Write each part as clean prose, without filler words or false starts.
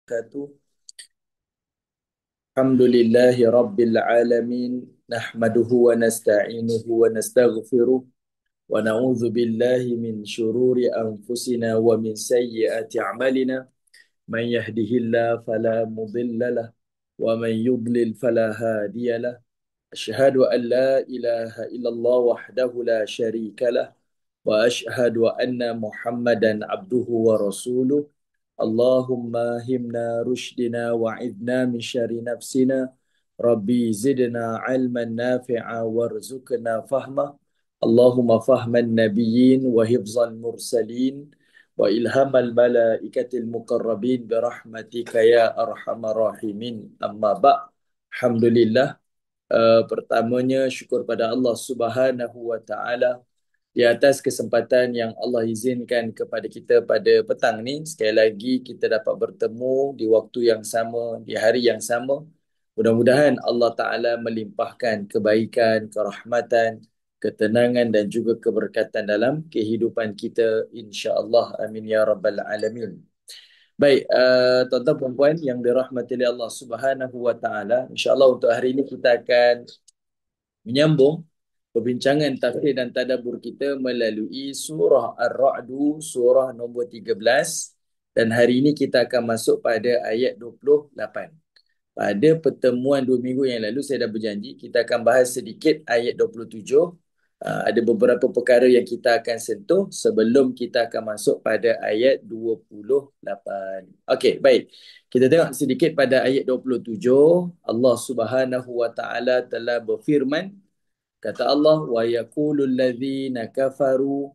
wabarakatuh. Alhamdulillahi rabbil alamin. Nahmaduhu wa nasta'inuhu wa nastaghfiruh. Wa na'udzu billahi min syururi anfusina wa min sayyiati a'malina. Man yahdihillahu fala mudilla lah wa man yudlil fala hadiya lah. Asyhadu an la ilaha illallah wahdahu la syarika lah wa asyhadu anna Muhammadan abduhu wa rasuluh. Allahumma himna rushdina wa'idna min syari nafsina. Rabbi zidna ilman nafi'a warzuqna fahma. Allahumma fahman nabiyyin wa hifzal mursalin wa ilhamal malaikatil muqarrabin birahmatika ya arhamar rahimin. Amma ba'. Alhamdulillah. Pertamanya syukur pada Allah Subhanahu wa taala di atas kesempatan yang Allah izinkan kepada kita pada petang ni. Sekali lagi kita dapat bertemu di waktu yang sama, di hari yang sama. Mudah-mudahan Allah Ta'ala melimpahkan kebaikan, kerahmatan, ketenangan dan juga keberkatan dalam kehidupan kita, insya-Allah. Amin ya rabbal alamin. Baik, tuan-tuan perempuan yang dirahmati oleh Allah Subhanahu wa taala, insya-Allah untuk hari ini kita akan menyambung perbincangan tafsir dan tadabbur kita melalui surah Ar-Ra'du, surah nombor 13, dan hari ini kita akan masuk pada ayat 28. Pada pertemuan 2 minggu yang lalu saya dah berjanji kita akan bahas sedikit ayat 27. Ada beberapa perkara yang kita akan sentuh sebelum kita akan masuk pada ayat 28. Okey, baik. Kita tengok sedikit pada ayat 27. Allah Subhanahu wa taala telah berfirman, kata Allah, wa yaqulul ladzina kafaru,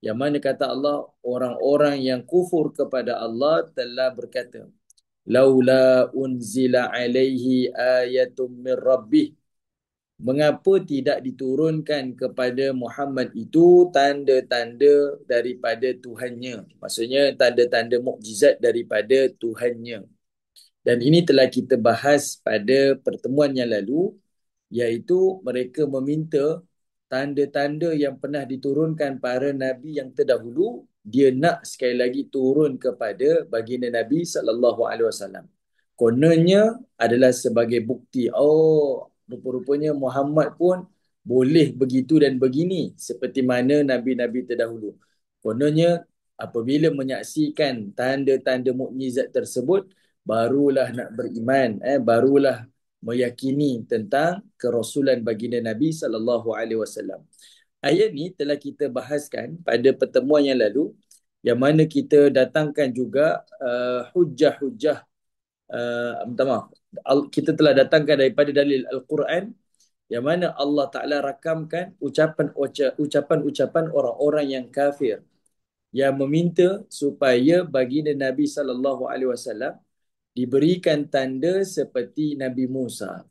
yang mana kata Allah, orang-orang yang kufur kepada Allah telah berkata, laula unzila alaihi ayatum min rabbih, mengapa tidak diturunkan kepada Muhammad itu tanda-tanda daripada Tuhannya. Maksudnya tanda-tanda mukjizat daripada Tuhannya. Dan ini telah kita bahas pada pertemuan yang lalu, iaitu mereka meminta tanda-tanda yang pernah diturunkan para nabi yang terdahulu, dia nak sekali lagi turun kepada baginda Nabi SAW. Kononnya adalah sebagai bukti, rupa-rupanya Muhammad pun boleh begitu dan begini seperti mana nabi-nabi terdahulu. Kononnya apabila menyaksikan tanda-tanda mukjizat tersebut, barulah nak beriman, barulah meyakini tentang kerasulan baginda Nabi SAW. Ayat ni telah kita bahaskan pada pertemuan yang lalu, yang mana kita datangkan juga hujah-hujah, minta maaf, kita telah datangkan daripada dalil Al-Quran, yang mana Allah Ta'ala rakamkan ucapan-ucapan orang-orang yang kafir yang meminta supaya baginda Nabi SAW diberikan tanda seperti Nabi Musa.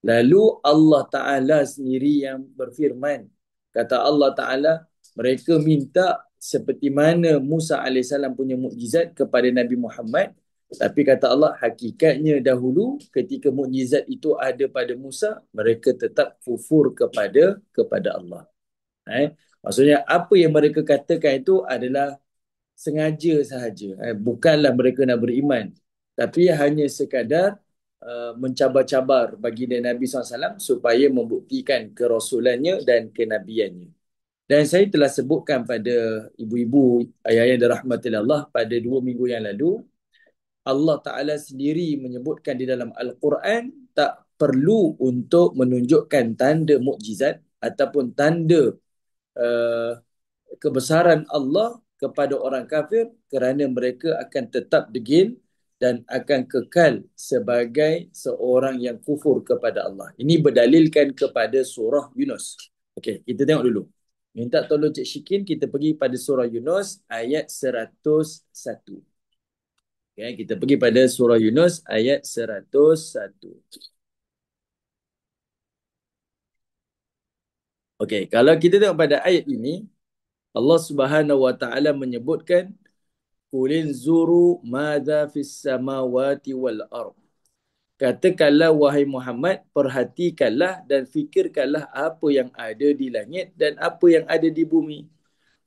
Lalu Allah Ta'ala sendiri yang berfirman. Kata Allah Ta'ala, mereka minta seperti mana Musa AS punya mukjizat kepada Nabi Muhammad. Tapi kata Allah, hakikatnya dahulu ketika mukjizat itu ada pada Musa, mereka tetap kufur kepada Allah. Maksudnya apa yang mereka katakan itu adalah sengaja sahaja. Bukanlah mereka nak beriman, tapi hanya sekadar mencabar-cabar baginda Nabi SAW supaya membuktikan kerasulannya dan kenabiannya. Dan saya telah sebutkan pada ibu-ibu, ayah yang dirahmati Allah, pada 2 minggu yang lalu, Allah Ta'ala sendiri menyebutkan di dalam Al-Quran tak perlu untuk menunjukkan tanda mukjizat ataupun tanda kebesaran Allah kepada orang kafir, kerana mereka akan tetap degil dan akan kekal sebagai seorang yang kufur kepada Allah. Ini berdalilkan kepada surah Yunus. Okey, kita tengok dulu. Minta tolong Cik Syikin, kita pergi pada surah Yunus ayat 101. Okay, kita pergi pada surah Yunus ayat 101. Okey, kalau kita tengok pada ayat ini, Allah Subhanahu wa taala menyebutkan, qulin zuru madza fis samawati wal ard. Katakanlah wahai Muhammad, perhatikanlah dan fikirkanlah apa yang ada di langit dan apa yang ada di bumi.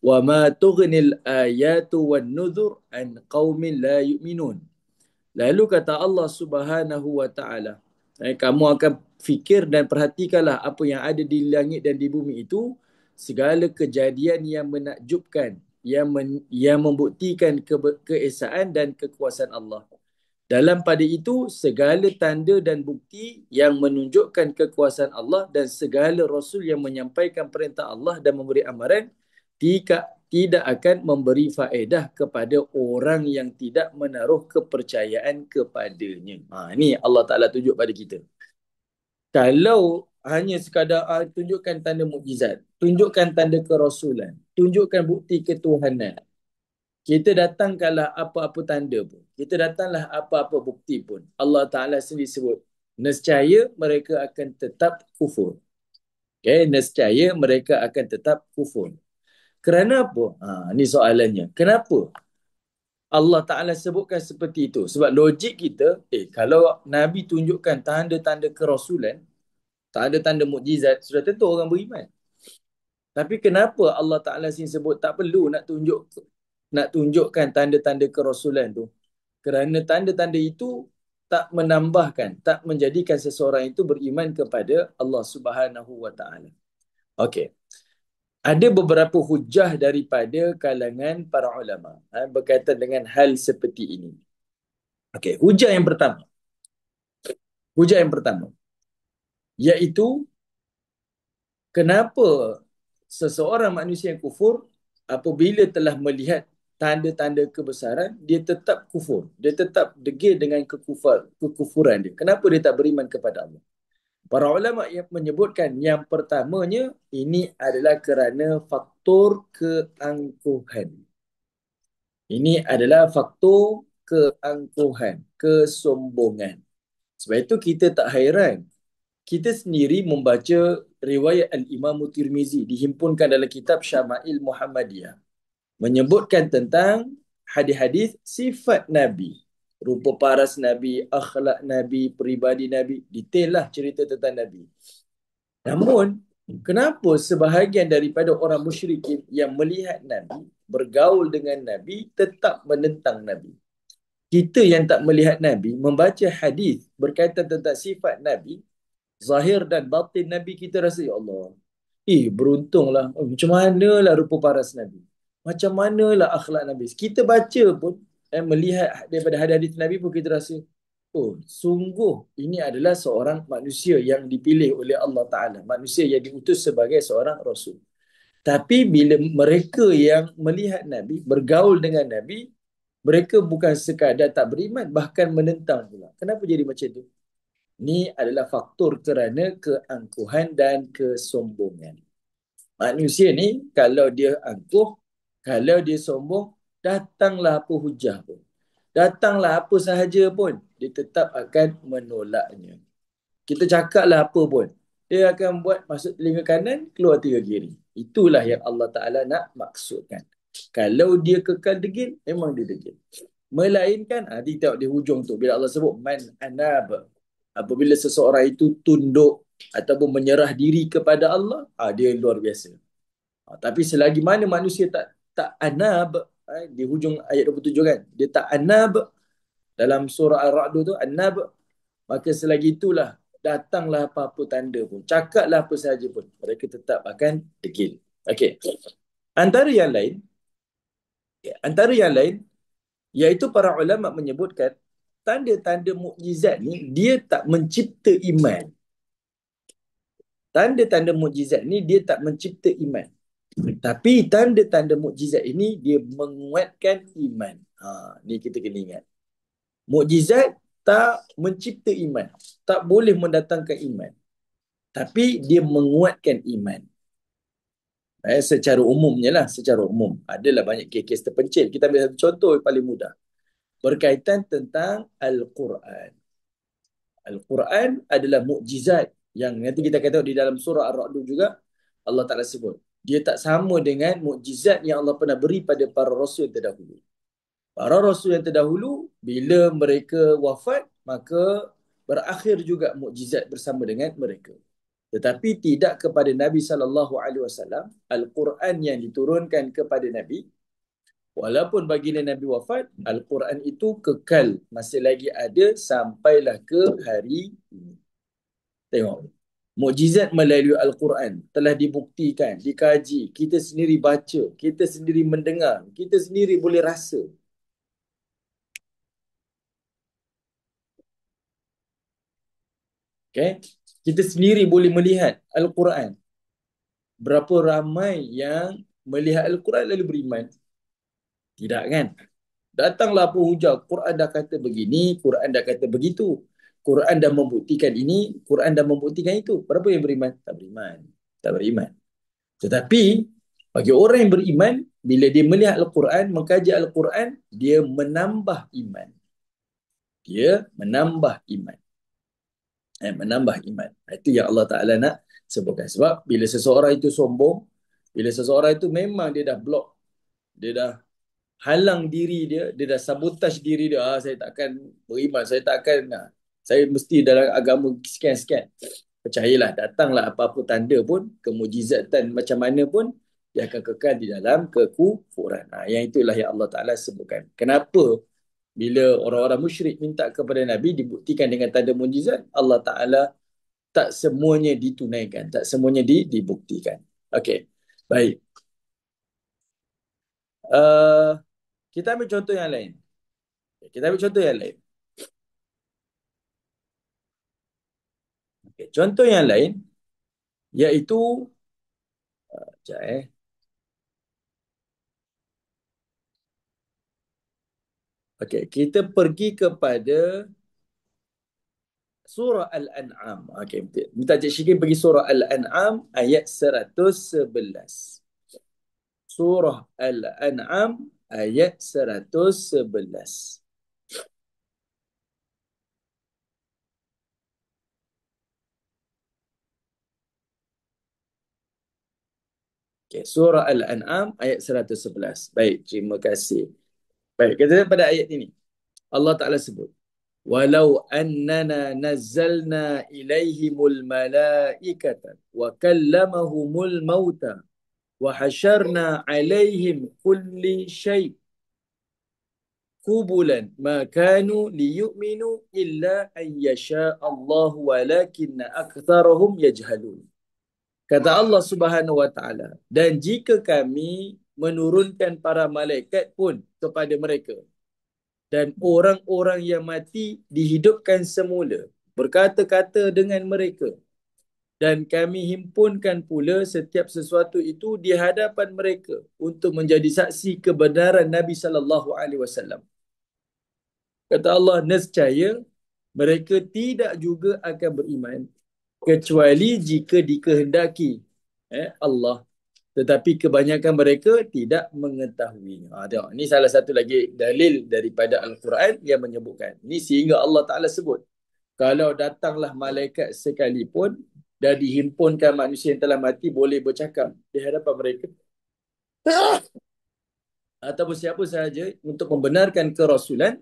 Wa ma tughnil ayatu wan nuzur an qaumin la yu'minun. Lalu kata Allah Subhanahu wa taala, kamu akan fikir dan perhatikanlah apa yang ada di langit dan di bumi itu, segala kejadian yang menakjubkan, yang membuktikan keesaan dan kekuasaan Allah. Dalam pada itu, segala tanda dan bukti yang menunjukkan kekuasaan Allah dan segala Rasul yang menyampaikan perintah Allah dan memberi amaran, tidak akan memberi faedah kepada orang yang tidak menaruh kepercayaan kepadanya. Ini Allah Ta'ala tunjuk pada kita. Kalau hanya sekadar tunjukkan tanda mukjizat, tunjukkan tanda kerasulan, tunjukkan bukti ketuhanan, kita datangkanlah apa-apa tanda pun, kita datanglah apa-apa bukti pun, Allah Ta'ala sendiri sebut, nescaya mereka akan tetap kufur. Okay? Nescaya mereka akan tetap kufur. Kerana apa? Ni soalannya. Kenapa Allah Ta'ala sebutkan seperti itu? Sebab logik kita, kalau Nabi tunjukkan tanda-tanda kerasulan, tanda-tanda mukjizat, sudah tentu orang beriman. Tapi kenapa Allah Ta'ala sini sebut tak perlu nak tunjukkan tanda-tanda kerasulan tu? Kerana tanda-tanda itu tak menambahkan, tak menjadikan seseorang itu beriman kepada Allah Subhanahu wa taala. Okey. Ada beberapa hujah daripada kalangan para ulama berkaitan dengan hal seperti ini. Okey, hujah yang pertama. Hujah yang pertama iaitu kenapa seseorang manusia yang kufur apabila telah melihat tanda-tanda kebesaran, dia tetap kufur. Dia tetap degil dengan kekufuran dia. Kenapa dia tak beriman kepada Allah? Para ulama yang menyebutkan yang pertamanya ini adalah kerana faktor keangkuhan. Ini adalah faktor keangkuhan, kesombongan. Sebab itu kita tak hairan. Kita sendiri membaca riwayat Al-Imam Tirmizi dihimpunkan dalam kitab Syama'il Muhammadiyah. Menyebutkan tentang hadis-hadis sifat Nabi. Rupa paras Nabi, akhlak Nabi, peribadi Nabi. Detail lah cerita tentang Nabi. Namun, kenapa sebahagian daripada orang musyrikin yang melihat Nabi, bergaul dengan Nabi, tetap menentang Nabi? Kita yang tak melihat Nabi, membaca hadis berkaitan tentang sifat Nabi, zahir dan batin Nabi, kita rasa, ya Allah, beruntunglah. Macam manalah rupa paras Nabi. Macam manalah akhlak Nabi. Kita baca pun, melihat daripada hadis Nabi pun kita rasa, sungguh ini adalah seorang manusia yang dipilih oleh Allah Ta'ala. Manusia yang diutus sebagai seorang Rasul. Tapi bila mereka yang melihat Nabi, bergaul dengan Nabi, mereka bukan sekadar tak beriman, bahkan menentang pula. Kenapa jadi macam itu? Ini adalah faktor kerana keangkuhan dan kesombongan. Manusia ni kalau dia angkuh, kalau dia sombong, datanglah apa hujah pun, datanglah apa sahaja pun, dia tetap akan menolaknya. Kita cakaplah apa pun, dia akan buat masuk telinga kanan, keluar telinga kiri. Itulah yang Allah Ta'ala nak maksudkan. Kalau dia kekal degil, memang dia degil. Melainkan, dia tengok di hujung tu, bila Allah sebut man anab, apabila seseorang itu tunduk ataupun menyerah diri kepada Allah, dia luar biasa. Tapi selagi mana manusia tak anab, di hujung ayat 27 kan, dia tak anab, dalam surah Al-Ra'd tu anab, maka selagi itulah datanglah apa-apa tanda pun, cakaplah apa sahaja pun, mereka tetap akan degil. Okey. Antara yang lain iaitu para ulama menyebutkan tanda-tanda mukjizat ni dia tak mencipta iman. Tanda-tanda mukjizat ni dia tak mencipta iman. Tapi tanda-tanda mukjizat ini dia menguatkan iman. Ni kita kena ingat. Mukjizat tak mencipta iman, tak boleh mendatangkan iman. Tapi dia menguatkan iman. Secara umumnya lah, secara umum. Adalah banyak kes-kes terpencil. Kita ambil satu contoh yang paling mudah. Berkaitan tentang Al-Quran. Al-Quran adalah mukjizat yang nanti kita akan tengok di dalam surah Ar-Ra'd juga Allah Ta'ala sebut. Dia tak sama dengan mukjizat yang Allah pernah beri pada para rasul yang terdahulu. Para rasul yang terdahulu, bila mereka wafat, maka berakhir juga mukjizat bersama dengan mereka. Tetapi tidak kepada Nabi SAW. Al-Quran yang diturunkan kepada Nabi Walaupun baginda Nabi wafat, Al-Quran itu kekal, masih lagi ada sampailah ke hari ini. Tengok. Mukjizat melalui Al-Quran telah dibuktikan, dikaji, kita sendiri baca, kita sendiri mendengar, kita sendiri boleh rasa. Okay? Kita sendiri boleh melihat Al-Quran. Berapa ramai yang melihat Al-Quran lalu beriman? Tidak kan? Datanglah penghujah, Quran dah kata begini, Quran dah kata begitu. Quran dah membuktikan ini, Quran dah membuktikan itu. Berapa yang beriman? Tak beriman. Tak beriman. Tetapi, bagi orang yang beriman, bila dia melihat Al-Quran, mengkaji Al-Quran, dia menambah iman. Dia menambah iman. Menambah iman. Itu yang Allah Ta'ala nak sebutkan. Sebab bila seseorang itu sombong, bila seseorang itu memang dia dah block, dia dah halang diri dia, dia dah sabotaj diri dia. Saya takkan beriman, saya takkan, saya mesti dalam agama sekian-sekian. Percayalah, datanglah apa-apa tanda pun, kemujizatan macam mana pun, dia akan kekal di dalam kekufuran. Yang itulah yang Allah Ta'ala sebutkan. Kenapa bila orang-orang musyrik minta kepada Nabi dibuktikan dengan tanda mujizat, Allah Ta'ala tak semuanya ditunaikan, tak semuanya dibuktikan. Okey, baik. Uh, kita ambil contoh yang lain. Kita ambil contoh yang lain. Okay, contoh yang lain iaitu sekejap Okey, kita pergi kepada surah Al-An'am. Okey, minta Cik Syikir pergi surah Al-An'am ayat 111. Surah Al-An'am ayat 111. Okey, surah Al-An'am ayat 111. Baik, terima kasih. Baik, kita lihat pada ayat ini. Allah Ta'ala sebut, "Walau annana nazzalna ilaihimul malaikata wa kallamahumul mauta wa hasyarna alaihim kulli syai' kubulan ma kanu liyu'minu illa an yasha Allah walakinna aktsarahum yajhalun." Kata Allah Subhanahu wa taala, dan jika kami menurunkan para malaikat pun kepada mereka dan orang-orang yang mati dihidupkan semula berkata-kata dengan mereka, dan kami himpunkan pula setiap sesuatu itu di hadapan mereka untuk menjadi saksi kebenaran Nabi sallallahu alaihi wasallam. Kata Allah, nescaya mereka tidak juga akan beriman kecuali jika dikehendaki Allah, tetapi kebanyakan mereka tidak mengetahuinya. Tengok, ini salah satu lagi dalil daripada Al-Quran yang menyebutkan. Ini sehingga Allah Ta'ala sebut, kalau datanglah malaikat sekalipun dan dihimpunkan manusia yang telah mati boleh bercakap di hadapan mereka ataupun siapa sahaja untuk membenarkan kerasulan,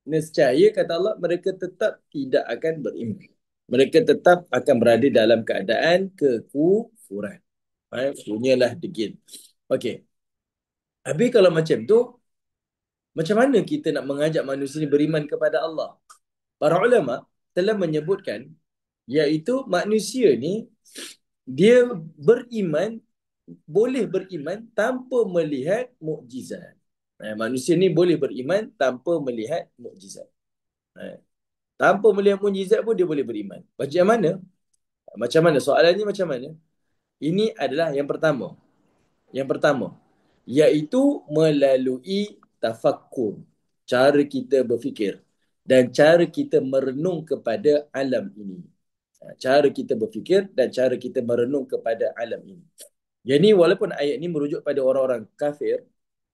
nescaya kata Allah mereka tetap tidak akan beriman. Mereka tetap akan berada dalam keadaan kekufuran. Punyalah degil. Okey. Habis kalau macam tu, macam mana kita nak mengajak manusia ini beriman kepada Allah? Para ulama telah menyebutkan iaitu manusia ni dia beriman, boleh beriman tanpa melihat mukjizat. Manusia ni boleh beriman tanpa melihat mukjizat. Tanpa melihat mukjizat pun dia boleh beriman. Macam mana? Macam mana? Soalannya macam mana? Ini adalah yang pertama. Yang pertama, iaitu melalui tafakkur. Cara kita berfikir dan cara kita merenung kepada alam ini. Cara kita berfikir dan cara kita merenung kepada alam ini. Jadi walaupun ayat ini merujuk pada orang-orang kafir,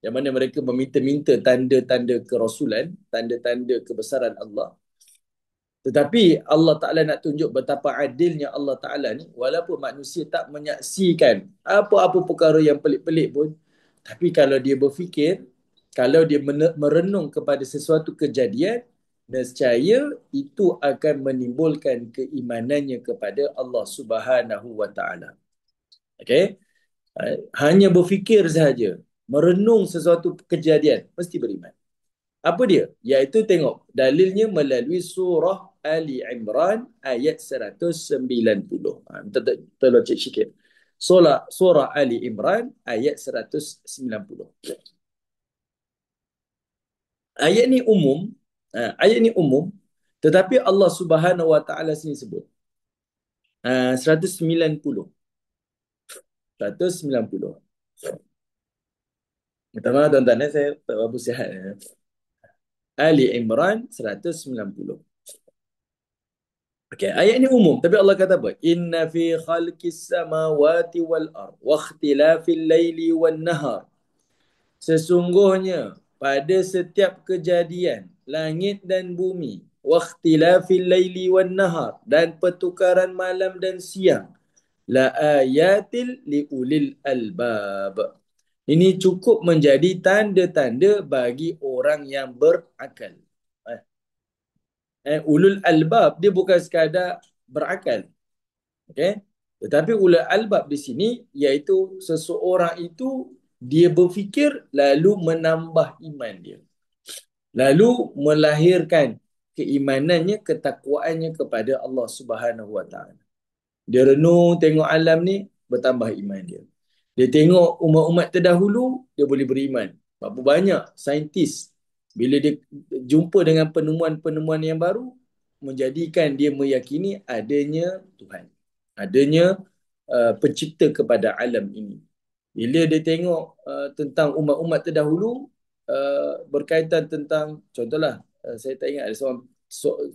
yang mana mereka meminta-minta tanda-tanda kerasulan, tanda-tanda kebesaran Allah, tetapi Allah Ta'ala nak tunjuk betapa adilnya Allah Ta'ala ni, walaupun manusia tak menyaksikan apa-apa perkara yang pelik-pelik pun, tapi kalau dia berfikir, kalau dia merenung kepada sesuatu kejadian, nescaya itu akan menimbulkan keimanannya kepada Allah Subhanahu Wa Ta'ala. Okay? Hanya berfikir sahaja, merenung sesuatu kejadian, mesti beriman. Apa dia? Iaitu tengok dalilnya melalui surah Ali Imran ayat 190. Tolong cek sikit. Surah Ali Imran ayat 190. Ayat ni umum, ayat ni umum, tetapi Allah Subhanahu Wa Taala sini sebut 190. 190. Minta maaf tuan-tuan, saya tak berapa sihat. Ali Imran 190. Okey, ayat ni umum tapi Allah kata apa? Inna fi khalqis samawati wal ard wa ikhtilafil laili wan nahar. Sesungguhnya pada setiap kejadian langit dan bumi, wa ikhtilafil laili wan nahar, dan pertukaran malam dan siang, la ayatil liulil albab. Ini cukup menjadi tanda-tanda bagi orang yang berakal. Ulul albab dia bukan sekadar berakal. Okey. Tetapi ulul albab di sini iaitu seseorang itu dia berfikir lalu menambah iman dia. Lalu melahirkan keimanannya, ketakwaannya kepada Allah Subhanahu Wa Taala. Dia renung tengok alam ni, bertambah iman dia. Dia tengok umat-umat terdahulu, dia boleh beriman. Berapa banyak saintis bila dia jumpa dengan penemuan-penemuan yang baru, menjadikan dia meyakini adanya Tuhan, adanya pencipta kepada alam ini. Bila dia tengok tentang umat-umat terdahulu, berkaitan tentang, contohlah, saya tak ingat ada seorang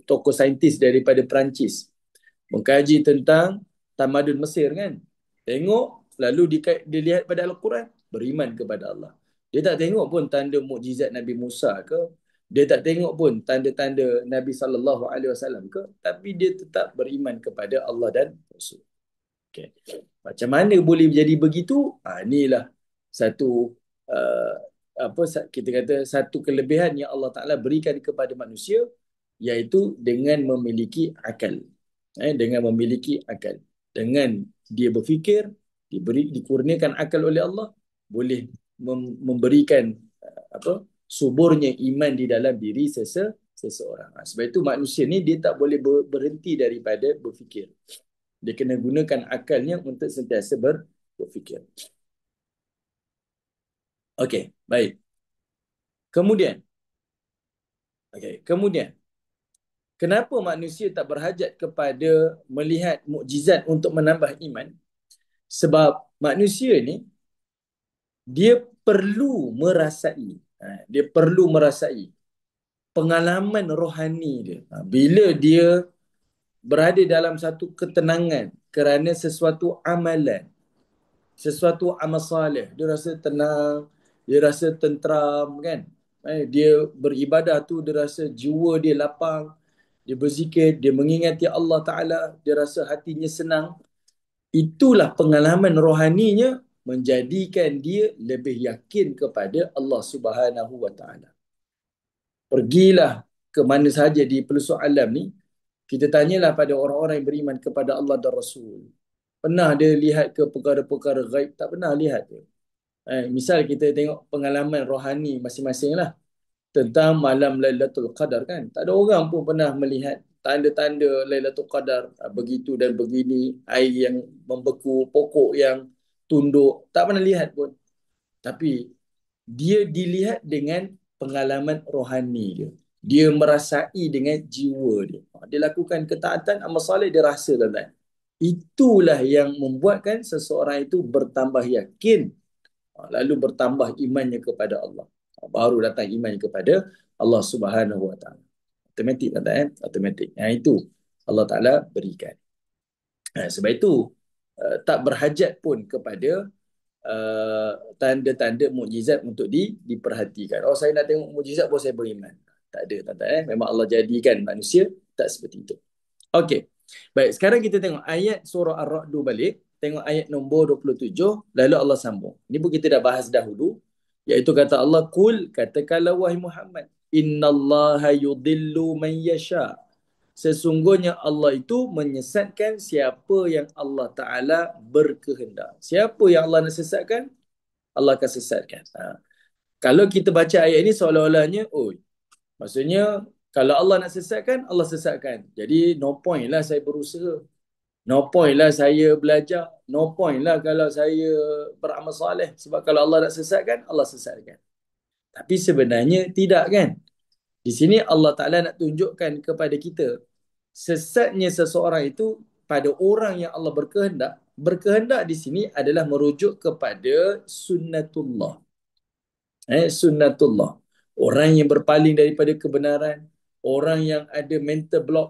tokoh saintis daripada Perancis mengkaji tentang tamadun Mesir kan. Tengok, lalu dilihat pada Al-Quran, beriman kepada Allah. Dia tak tengok pun tanda mukjizat Nabi Musa ke, dia tak tengok pun tanda-tanda Nabi SAW ke, tapi dia tetap beriman kepada Allah dan Rasul. Okay. Macam mana boleh jadi begitu? Inilah satu uh, apa kita kata satu kelebihan yang Allah Taala berikan kepada manusia, iaitu dengan memiliki akal. Dengan memiliki akal, dengan dia berfikir, dikurniakan akal oleh Allah, boleh memberikan suburnya iman di dalam diri seseorang. Sebab itu manusia ni dia tak boleh berhenti daripada berfikir. Dia kena gunakan akalnya untuk sentiasa berfikir. Okey, baik. Kemudian, kenapa manusia tak berhajat kepada melihat mukjizat untuk menambah iman? Sebab manusia ni dia perlu merasai, dia perlu merasai pengalaman rohani dia. Bila dia berada dalam satu ketenangan kerana sesuatu amalan, sesuatu amal soleh, dia rasa tenang, dia rasa tenteram kan. Dia beribadah tu dia rasa jiwa dia lapang, dia berzikir, dia mengingati Allah Ta'ala, dia rasa hatinya senang. Itulah pengalaman rohaninya menjadikan dia lebih yakin kepada Allah Subhanahu Wa Ta'ala. Pergilah ke mana saja di pelosok alam ni, kita tanyalah pada orang-orang yang beriman kepada Allah dan Rasul. Pernah dia lihat ke perkara-perkara gaib? Tak pernah lihat ke? Misal kita tengok pengalaman rohani masing-masing lah tentang malam Lailatul Qadar kan. Tak ada orang pun pernah melihat tanda-tanda Lailatul Qadar begitu dan begini, air yang membeku, pokok yang tunduk. Tak pernah lihat pun. Tapi dia dilihat dengan pengalaman rohani dia. Dia merasai dengan jiwa dia. Dia lakukan ketaatan, amal soleh, dia rasa tuan-tuan. Itulah yang membuatkan seseorang itu bertambah yakin, lalu bertambah imannya kepada Allah. Baru datang iman kepada Allah Subhanahu Wa Taala. Automatik tuan-tuan, automatik. Itu Allah Taala berikan. Sebab itu tak berhajat pun kepada tanda-tanda mukjizat untuk diperhatikan. Oh, saya nak tengok mukjizat baru saya beriman. Tak ada tuan-tuan. Memang Allah jadikan manusia tak seperti itu. Okey. Baik, sekarang kita tengok ayat surah Ar-Ra'd balik. Tengok ayat nombor 27, lalu Allah sambung. Ini pun kita dah bahas dahulu, iaitu kata Allah, "Qul," katakanlah wahai Muhammad, "Innallaha yudillu man yasha." Sesungguhnya Allah itu menyesatkan siapa yang Allah Ta'ala berkehendak. Siapa yang Allah nak sesatkan? Allah akan sesatkan. Kalau kita baca ayat ini seolah-olahnya, oh, maksudnya kalau Allah nak sesatkan, Allah sesatkan. Jadi no point lah saya berusaha. No point lah saya belajar. No point lah kalau saya beramal soleh. Sebab kalau Allah nak sesatkan, Allah sesatkan. Tapi sebenarnya tidak kan? Di sini Allah Ta'ala nak tunjukkan kepada kita, sesatnya seseorang itu pada orang yang Allah berkehendak. Berkehendak di sini adalah merujuk kepada sunnatullah. Sunnatullah. Orang yang berpaling daripada kebenaran, orang yang ada mental block,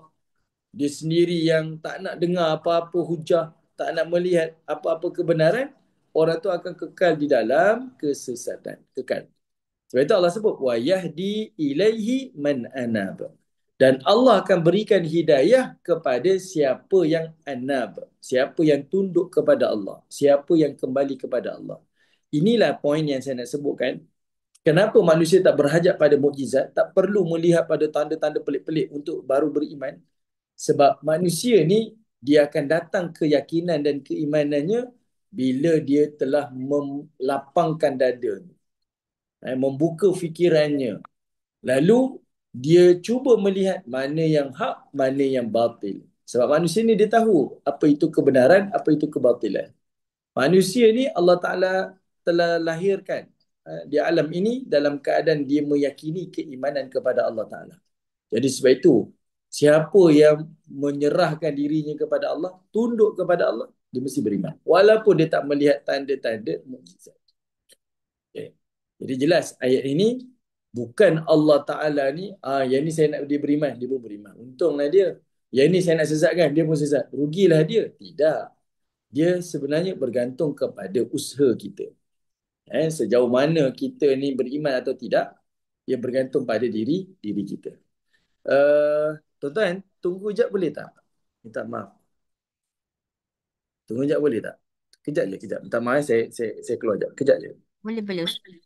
dia sendiri yang tak nak dengar apa-apa hujah, tak nak melihat apa-apa kebenaran, orang tu akan kekal di dalam kesesatan. Kekal. Sebab itu Allah sebut, wa yahdi ilaihi man anab. Dan Allah akan berikan hidayah kepada siapa yang anab. Siapa yang tunduk kepada Allah. Siapa yang kembali kepada Allah. Inilah poin yang saya nak sebutkan. Kenapa manusia tak berhajat pada mukjizat, tak perlu melihat pada tanda-tanda pelik-pelik untuk baru beriman? Sebab manusia ni, dia akan datang keyakinan dan keimanannya bila dia telah melapangkan dada, membuka fikirannya. Lalu, dia cuba melihat mana yang hak, mana yang batil. Sebab manusia ni dia tahu apa itu kebenaran, apa itu kebatilan. Manusia ni Allah Ta'ala telah lahirkan di alam ini dalam keadaan dia meyakini keimanan kepada Allah Ta'ala. Jadi sebab itu, siapa yang menyerahkan dirinya kepada Allah, tunduk kepada Allah, dia mesti beriman. Walaupun dia tak melihat tanda-tanda mukjizat. Okay. Jadi jelas ayat ini, bukan Allah Ta'ala ni, yang ni saya nak dia beriman, dia pun beriman. Untunglah dia. Yang ni saya nak sesatkan, dia pun sesat. Rugilah dia. Tidak. Dia sebenarnya bergantung kepada usaha kita. Sejauh mana kita ni beriman atau tidak, ia bergantung pada diri kita. Tuan-tuan, tunggu jap boleh tak? Minta maaf. Tunggu jap boleh tak? Kejap je, kejap. Minta maaf, saya keluar jap. Kejap je. Boleh, boleh Ustaz.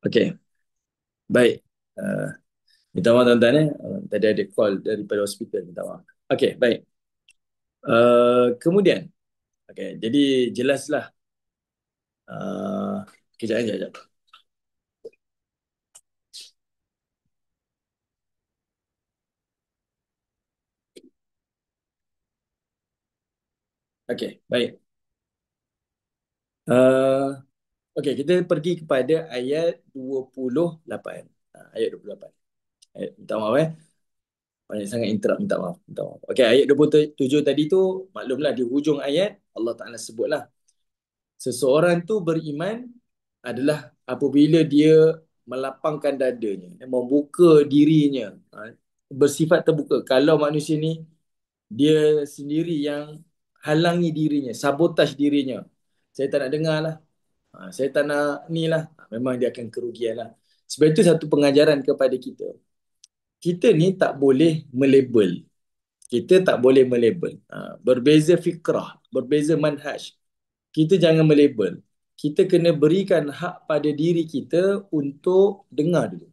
Okey, baik. Uh, Minta maaf tuan-tuan. Tadi ada call daripada hospital. Minta maaf. Okey, baik. Kemudian, jadi jelaslah. Uh, kejap, kejap, kejap. Okey, baik. Uh, Okey, kita pergi kepada ayat 28. Ayat 28. Minta maaf banyak sangat interrupt, minta maaf. Minta maaf. Okey, ayat 27 tadi tu, maklumlah di hujung ayat Allah Taala sebutlah seseorang tu beriman adalah apabila dia melapangkan dadanya, membuka dirinya, bersifat terbuka. Kalau manusia ni dia sendiri yang halangi dirinya, sabotaj dirinya. Saya tak nak dengar lah. Saya tak nak ni lah. Memang dia akan kerugian lah. Sebab itu satu pengajaran kepada kita. Kita ni tak boleh melabel. Kita tak boleh melabel. Berbeza fikrah, berbeza manhaj. Kita jangan melabel. Kita kena berikan hak pada diri kita untuk dengar dulu.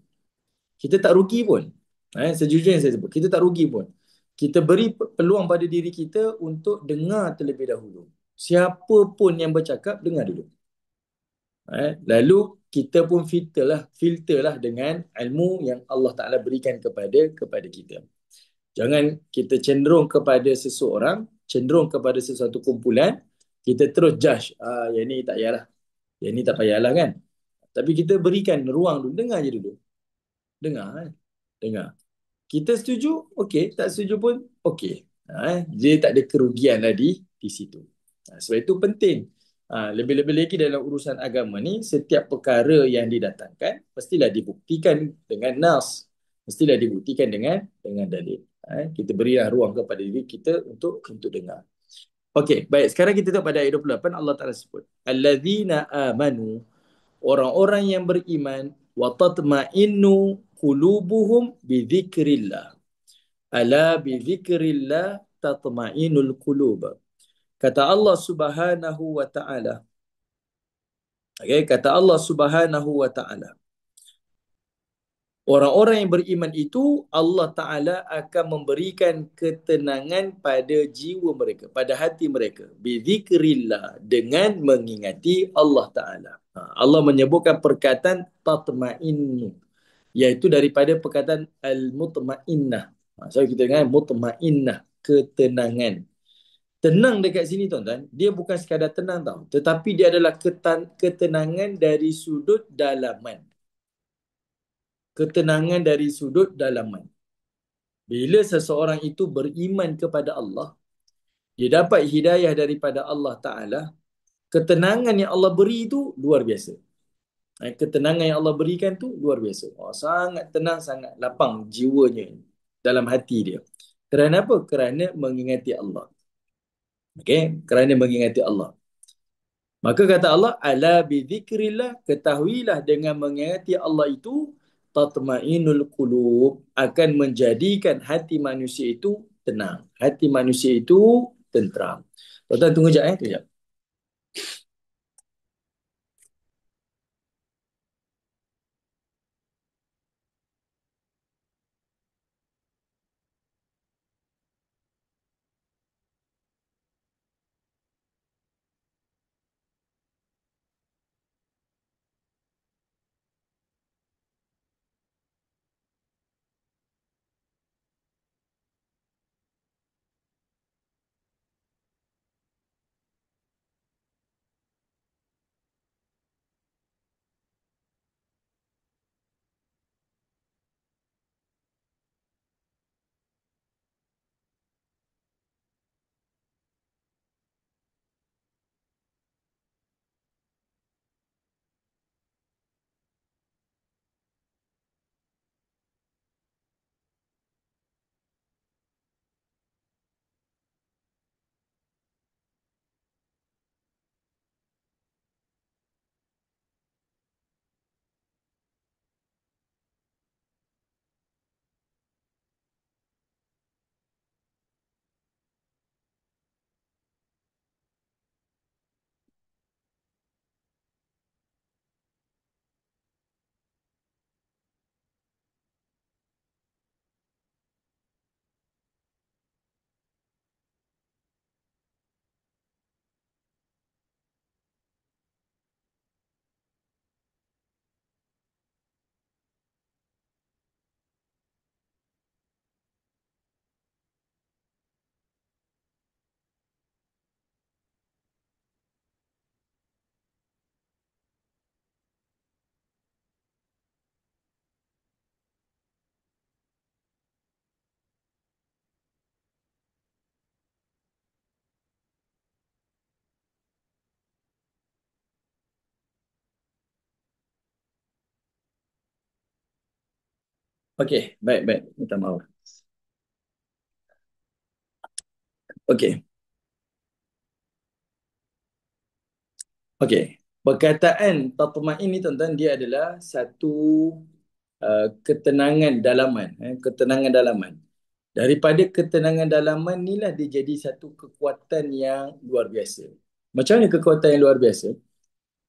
Kita tak rugi pun. Sejujurnya saya sebut, kita tak rugi pun. Kita beri peluang pada diri kita untuk dengar terlebih dahulu. Siapa pun yang bercakap, dengar dulu. Lalu kita pun filterlah dengan ilmu yang Allah Ta'ala berikan kepada kita. Jangan kita cenderung kepada seseorang, cenderung kepada sesuatu kumpulan, kita terus judge. Yang ni tak payahlah. Yang ni tak payahlah kan. Tapi kita berikan ruang dulu. Dengar je dulu. Dengar. Dengar. Kita setuju, okey. Tak setuju pun, okey. Dia tak ada kerugian lah di situ. Sebab itu penting. Lebih-lebih lagi dalam urusan agama ni, setiap perkara yang didatangkan, mestilah dibuktikan dengan nas. Mestilah dibuktikan dengan dalil. Kita berilah ruang kepada diri kita untuk dengar. Okey, baik. Sekarang kita tengok pada ayat 28, Allah Ta'ala sebut. Alladzina amanu, orang-orang yang beriman, wa tatma'innu qulubuhum bi dzikrillah. Ala bi dzikrillah tatma'inul qulub. Kata Allah Subhanahu wa taala. Okey, kata Allah Subhanahu wa taala. Orang-orang yang beriman itu Allah Taala akan memberikan ketenangan pada jiwa mereka, pada hati mereka. Bi dzikrillah, dengan mengingati Allah Taala. Allah menyebutkan perkataan tatma'innu, iaitu daripada perkataan al-mutmainnah. So kita dengar mutmainnah, ketenangan. Tenang dekat sini tuan-tuan, dia bukan sekadar tenang tau, tetapi dia adalah ketenangan dari sudut dalaman. Ketenangan dari sudut dalaman. Bila seseorang itu beriman kepada Allah, dia dapat hidayah daripada Allah Ta'ala, ketenangan yang Allah beri itu luar biasa. Ketenangan yang Allah berikan tu luar biasa. Sangat tenang, sangat lapang jiwanya dalam hati dia. Kerana apa? Kerana mengingati Allah. Okey, kerana mengingati Allah. Maka kata Allah, ala bidzikrillah, ketahuilah dengan mengingati Allah itu tatmainul qulub, akan menjadikan hati manusia itu tenang. Hati manusia itu tenteram. Tuan-tuan tunggu jap tunggu jap. Okey, baik, baik. Minta maaf. Okey, okey. Perkataan tatma'in ni tuan-tuan, dia adalah satu ketenangan dalaman. Ketenangan dalaman. Daripada ketenangan dalaman inilah dia jadi satu kekuatan yang luar biasa. Macam mana kekuatan yang luar biasa?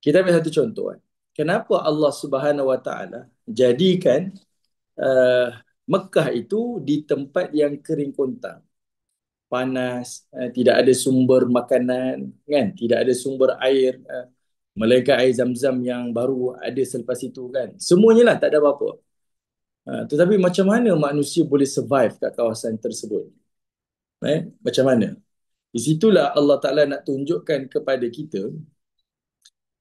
Kita ambil satu contoh. Kenapa Allah Subhanahu Wa Taala jadikan uh, Mekah itu di tempat yang kering kontang, panas, tidak ada sumber makanan, kan? Tidak ada sumber air, melainkan air zam-zam yang baru ada selepas itu, kan? Semuanya lah tak ada apa-apa. Tetapi macam mana manusia boleh survive kat kawasan tersebut? Macam mana? Di situlah Allah Ta'ala nak tunjukkan kepada kita,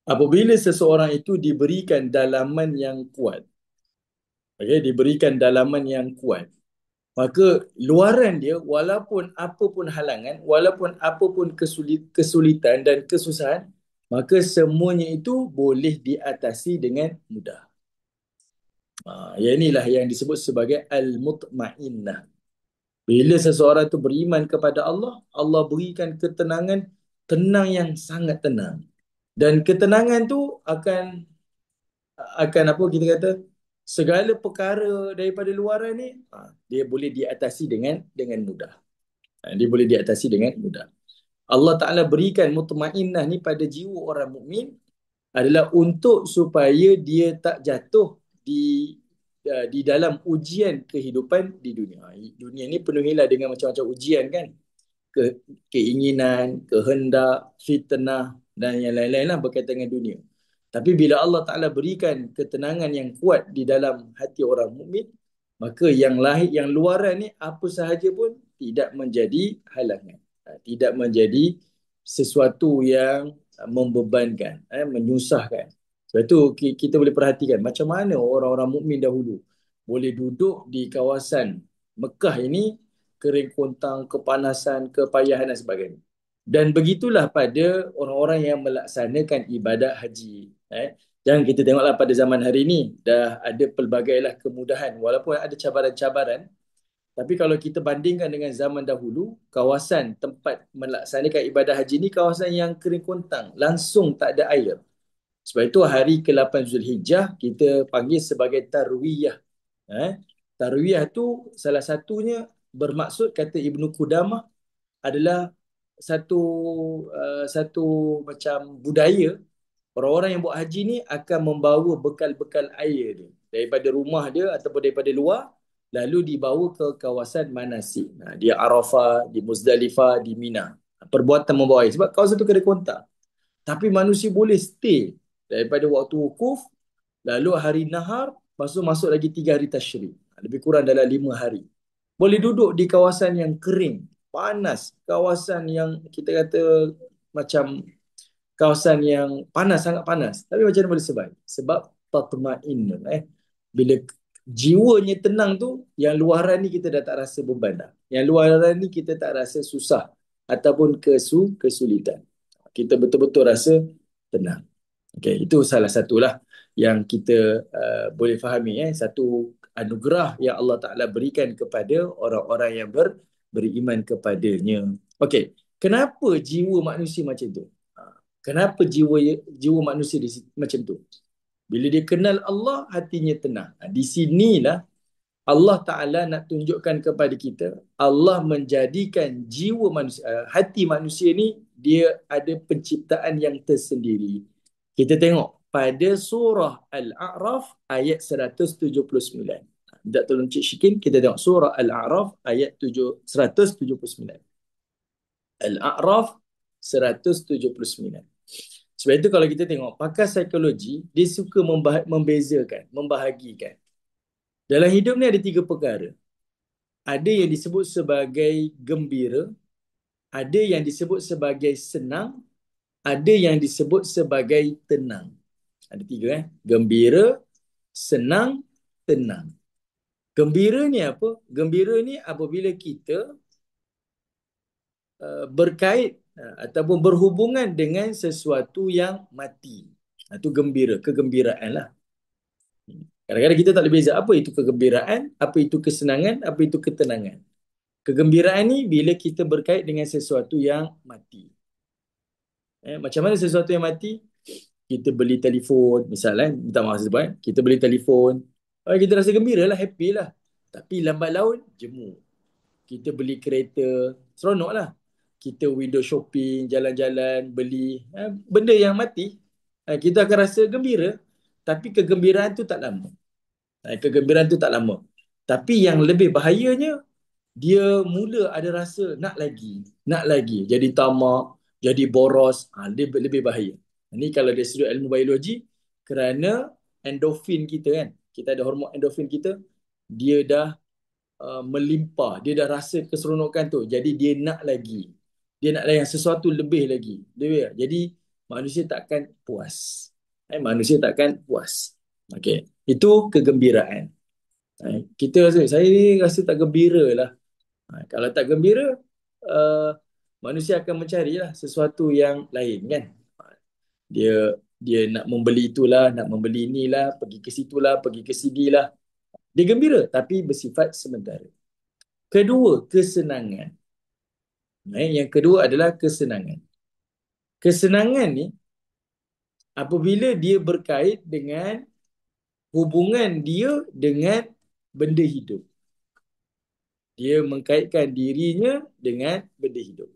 apabila seseorang itu diberikan dalaman yang kuat, okay, diberikan dalaman yang kuat, maka luaran dia, walaupun apa pun halangan, walaupun apa pun kesulitan dan kesusahan, maka semuanya itu boleh diatasi dengan mudah. Yang inilah yang disebut sebagai al-mutmainnah. Bila seseorang itu beriman kepada Allah, Allah berikan ketenangan, tenang yang sangat tenang. Dan ketenangan tu akan apa kita kata, segala perkara daripada luaran ni, dia boleh diatasi dengan mudah. Dia boleh diatasi dengan mudah. Allah Ta'ala berikan mutmainnah ni pada jiwa orang mukmin adalah untuk supaya dia tak jatuh di dalam ujian kehidupan di dunia. Dunia ni penuhilah dengan macam-macam ujian, kan? Keinginan, kehendak, fitnah dan yang lain-lain lah berkaitan dengan dunia. Tapi bila Allah Ta'ala berikan ketenangan yang kuat di dalam hati orang mukmin, maka yang lahir, yang luaran ni apa sahaja pun tidak menjadi halangan. Tidak menjadi sesuatu yang membebankan, menyusahkan. Sebab itu kita boleh perhatikan macam mana orang-orang mukmin dahulu boleh duduk di kawasan Mekah ini, kering kontang, kepanasan, kepayahan dan sebagainya. Dan begitulah pada orang-orang yang melaksanakan ibadat haji. Jangan kita tengoklah pada zaman hari ini dah ada pelbagailah kemudahan, walaupun ada cabaran-cabaran. Tapi kalau kita bandingkan dengan zaman dahulu, kawasan tempat melaksanakan ibadah haji ni kawasan yang kering kontang, langsung tak ada air. Sebab itu hari ke-8 Zulhijjah kita panggil sebagai Tarwiyah. Tarwiyah tu salah satunya bermaksud, kata Ibnu Qudamah, adalah satu satu macam budaya. Orang-orang yang buat haji ni akan membawa bekal-bekal air dia daripada rumah dia ataupun daripada luar, lalu dibawa ke kawasan manasik. Di Arafah, di Muzdalifah, di Mina. Perbuatan membawa air. Sebab kawasan tu kena kontak. Tapi manusia boleh stay daripada waktu wukuf, lalu hari nahar, masuk lagi 3 hari tasyrik. Lebih kurang dalam 5 hari. Boleh duduk di kawasan yang kering, panas, kawasan yang kita kata macam kawasan yang panas, sangat panas. Tapi macam mana boleh survive? Sebab tatma'in. Bila jiwanya tenang tu, yang luaran ni kita dah tak rasa beban dah. Yang luaran ni kita tak rasa susah ataupun kesulitan. Kita betul-betul rasa tenang. Okay, itu salah satulah yang kita boleh fahami. Satu anugerah yang Allah Ta'ala berikan kepada orang-orang yang beriman kepadanya. Okay, kenapa jiwa manusia macam tu? Kenapa jiwa manusia macam tu? Bila dia kenal Allah, hatinya tenang. Di sinilah Allah Ta'ala nak tunjukkan kepada kita, Allah menjadikan jiwa manusia, hati manusia ni, dia ada penciptaan yang tersendiri. Kita tengok pada surah Al-A'raf ayat 179. Tak, tolong Cik Syikin, kita tengok surah Al-A'raf ayat 179. Al-A'raf 179. Sebab itu kalau kita tengok pakar psikologi, dia suka membezakan, membahagikan. Dalam hidup ni ada 3 perkara. Ada yang disebut sebagai gembira, ada yang disebut sebagai senang, ada yang disebut sebagai tenang. Ada 3. Gembira, senang, tenang. Gembira ni apa? Gembira ni apabila kita berkait ataupun berhubungan dengan sesuatu yang mati. Itu gembira, kegembiraan lah. Kadang-kadang kita tak boleh beza apa itu kegembiraan, apa itu kesenangan, apa itu ketenangan. Kegembiraan ni bila kita berkait dengan sesuatu yang mati. Macam mana sesuatu yang mati? Kita beli telefon, misalnya, minta maaf sebab, kita beli telefon, kita rasa gembira lah, happy lah. Tapi lambat laun, jemu. Kita beli kereta, seronok lah. Kita window shopping, jalan-jalan, beli benda yang mati. Kita akan rasa gembira. Tapi kegembiraan tu tak lama. Kegembiraan tu tak lama. Tapi yang lebih bahayanya, dia mula ada rasa nak lagi, nak lagi. Jadi tamak, jadi boros, lebih bahaya. Ini kalau dari sudut ilmu biologi, kerana endorfin kita kan, kita ada hormon endorfin kita, dia dah melimpah, dia dah rasa keseronokan tu. Jadi dia nak lagi. Dia nak yang sesuatu lebih lagi. Jadi manusia takkan puas. Manusia takkan puas. Okey, itu kegembiraan. Kita rasa, saya ni rasa tak gembira lah. Kalau tak gembira, uh, manusia akan mencarilah sesuatu yang lain kan. Dia dia nak membeli itulah, nak membeli inilah, pergi ke situlah, pergi ke sinilah. Dia gembira tapi bersifat sementara. Kedua, kesenangan. Yang kedua adalah kesenangan. Kesenangan ni apabila dia berkait dengan hubungan dia dengan benda hidup. Dia mengkaitkan dirinya dengan benda hidup.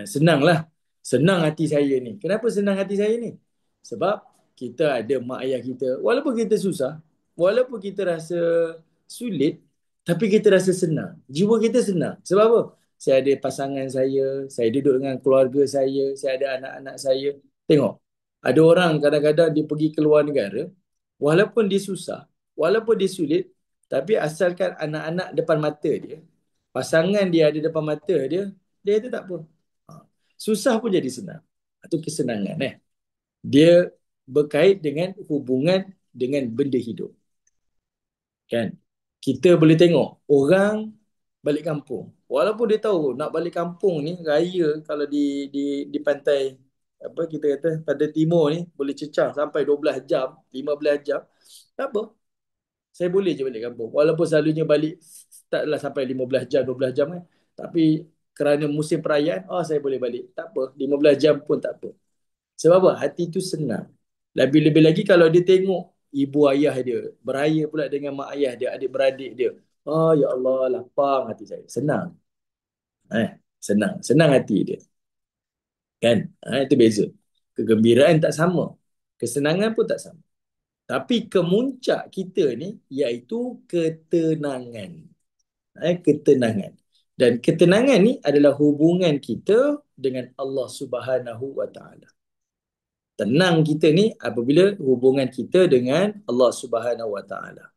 Senanglah. Senang hati saya ni. Kenapa senang hati saya ni? Sebab kita ada mak ayah kita. Walaupun kita susah, walaupun kita rasa sulit, tapi kita rasa senang. Jiwa kita senang. Sebab apa? Saya ada pasangan saya duduk dengan keluarga saya ada anak-anak saya. Tengok, ada orang kadang-kadang dia pergi ke luar negara, walaupun dia susah, walaupun dia sulit, tapi asalkan anak-anak depan mata dia, pasangan dia ada depan mata dia itu tak apa. Susah pun jadi senang. Itu kesenangan. Dia berkait dengan hubungan dengan benda hidup. Kan? Kita boleh tengok orang balik kampung. Walaupun dia tahu nak balik kampung ni raya kalau di pantai apa kita kata pantai timur ni boleh cecah sampai 12 jam, 15 jam. Tak apa. Saya boleh je balik kampung. Walaupun selalunya balik taklah sampai 15 jam, 12 jam kan. Tapi kerana musim perayaan, saya boleh balik. Tak apa, 15 jam pun tak apa. Sebab apa? Hati tu senang. Lebih-lebih lagi kalau dia tengok ibu ayah dia, beraya pula dengan mak ayah dia, adik-beradik dia. Ya Allah, lapang hati saya. Senang. Senang. Senang hati dia. Kan? Itu beza. Kegembiraan tak sama. Kesenangan pun tak sama. Tapi kemuncak kita ni iaitu ketenangan. Ketenangan. Dan ketenangan ni adalah hubungan kita dengan Allah Subhanahu Wa Taala. Tenang kita ni apabila hubungan kita dengan Allah Subhanahu Wa Taala.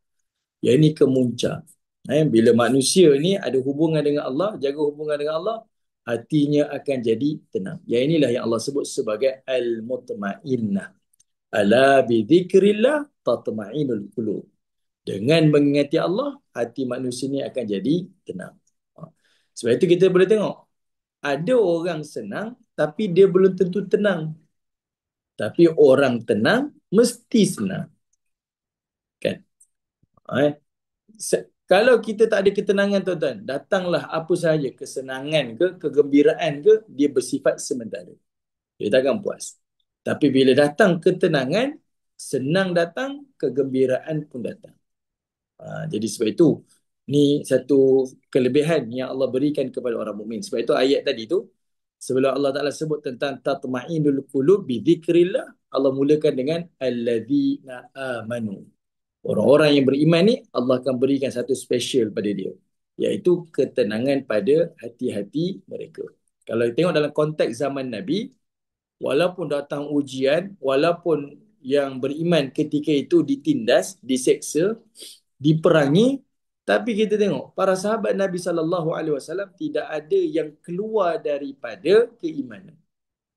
Yang ini kemuncak. Bila manusia ni ada hubungan dengan Allah, jaga hubungan dengan Allah, hatinya akan jadi tenang. Yang inilah yang Allah sebut sebagai al-mutmainnah. Ala bi dzikrillah tatma'innul qulub. Dengan mengingati Allah, hati manusia ni akan jadi tenang. Sebab itu kita boleh tengok, ada orang senang tapi dia belum tentu tenang. Tapi orang tenang mesti senang. Kan? Kalau kita tak ada ketenangan tuan-tuan, datanglah apa sahaja, kesenangan ke, kegembiraan ke, dia bersifat sementara. Dia takkan puas. Tapi bila datang ketenangan, senang datang, kegembiraan pun datang. Jadi sebab itu, ni satu kelebihan yang Allah berikan kepada orang mukmin. Sebab itu ayat tadi tu, sebelum Allah Ta'ala sebut tentang tatma'inul qulub bi dzikrillah, Allah mulakan dengan alladzina amanu. Orang-orang yang beriman ni Allah akan berikan satu special pada dia, iaitu ketenangan pada hati-hati mereka. Kalau tengok dalam konteks zaman Nabi, walaupun datang ujian, walaupun yang beriman ketika itu ditindas, diseksa, diperangi, tapi kita tengok para sahabat Nabi SAW tidak ada yang keluar daripada keimanan.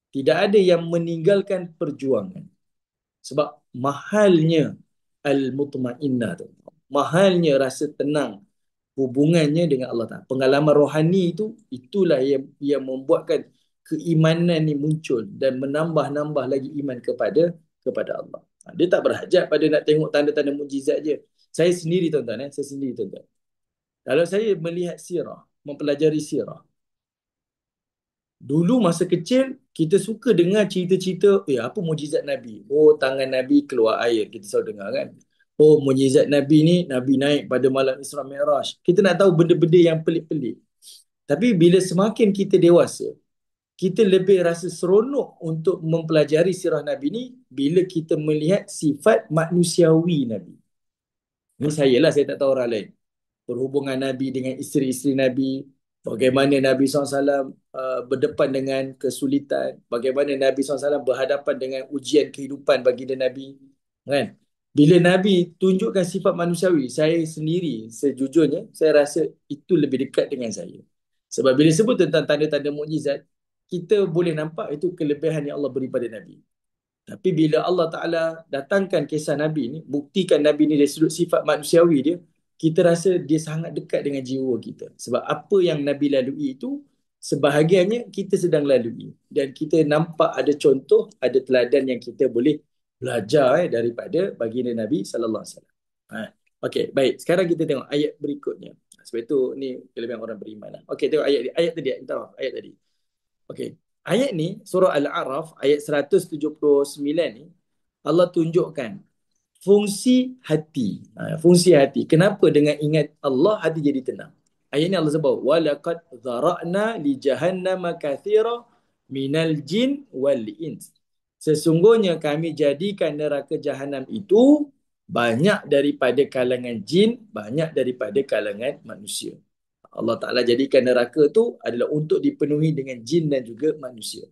Tidak ada yang meninggalkan perjuangan. Sebab mahalnya al-mutmainnah tu. Mahalnya rasa tenang hubungannya dengan Allah Ta'ala. Pengalaman rohani itu, itulah yang membuatkan keimanan ni muncul dan menambah-nambah lagi iman kepada Allah. Dia tak berhajat pada nak tengok tanda-tanda mukjizat je. Saya sendiri tuan-tuan, saya sendiri tuan-tuan. Kalau saya melihat sirah, mempelajari sirah, dulu masa kecil kita suka dengar cerita-cerita, apa mukjizat Nabi? Oh, tangan Nabi keluar air, kita selalu dengar kan. Oh, mukjizat Nabi ni, Nabi naik pada malam Isra Mi'raj. Kita nak tahu benda-benda yang pelik-pelik. Tapi bila semakin kita dewasa, kita lebih rasa seronok untuk mempelajari sirah Nabi ni bila kita melihat sifat manusiawi Nabi. Ini saya lah, saya tak tahu orang lain. Perhubungan Nabi dengan isteri-isteri Nabi, bagaimana Nabi SAW berdepan dengan kesulitan, bagaimana Nabi SAW berhadapan dengan ujian kehidupan baginda Nabi. Kan? Bila Nabi tunjukkan sifat manusiawi, saya sendiri sejujurnya, saya rasa itu lebih dekat dengan saya. Sebab bila sebut tentang tanda-tanda mukjizat, kita boleh nampak itu kelebihan yang Allah beri pada Nabi. Tapi bila Allah Ta'ala datangkan kisah Nabi ni, buktikan Nabi ni dari sudut sifat manusiawi dia, kita rasa dia sangat dekat dengan jiwa kita. Sebab apa yang Nabi lalui itu, sebahagiannya kita sedang lalui. Dan kita nampak ada contoh, ada teladan yang kita boleh belajar daripada baginda Nabi SAW. Okey, baik. Sekarang kita tengok ayat berikutnya. Sebab itu ni kelebihan orang beriman. Okey, tengok ayat ni. Ayat tadi, minta maaf, ayat tadi. Okey. Ayat ni, surah Al-A'raf, ayat 179 ni, Allah tunjukkan fungsi hati. Fungsi hati. Kenapa dengan ingat Allah, hati jadi tenang? Ayat ni Allah sebut, وَلَقَدْ ذَرَأْنَا لِجَهَنَّمَ كَثِيرًا مِنَ الْجِنِّ وَالْإِنسِ. Sesungguhnya kami jadikan neraka jahanam itu banyak daripada kalangan jin, banyak daripada kalangan manusia. Allah Ta'ala jadikan neraka tu adalah untuk dipenuhi dengan jin dan juga manusia.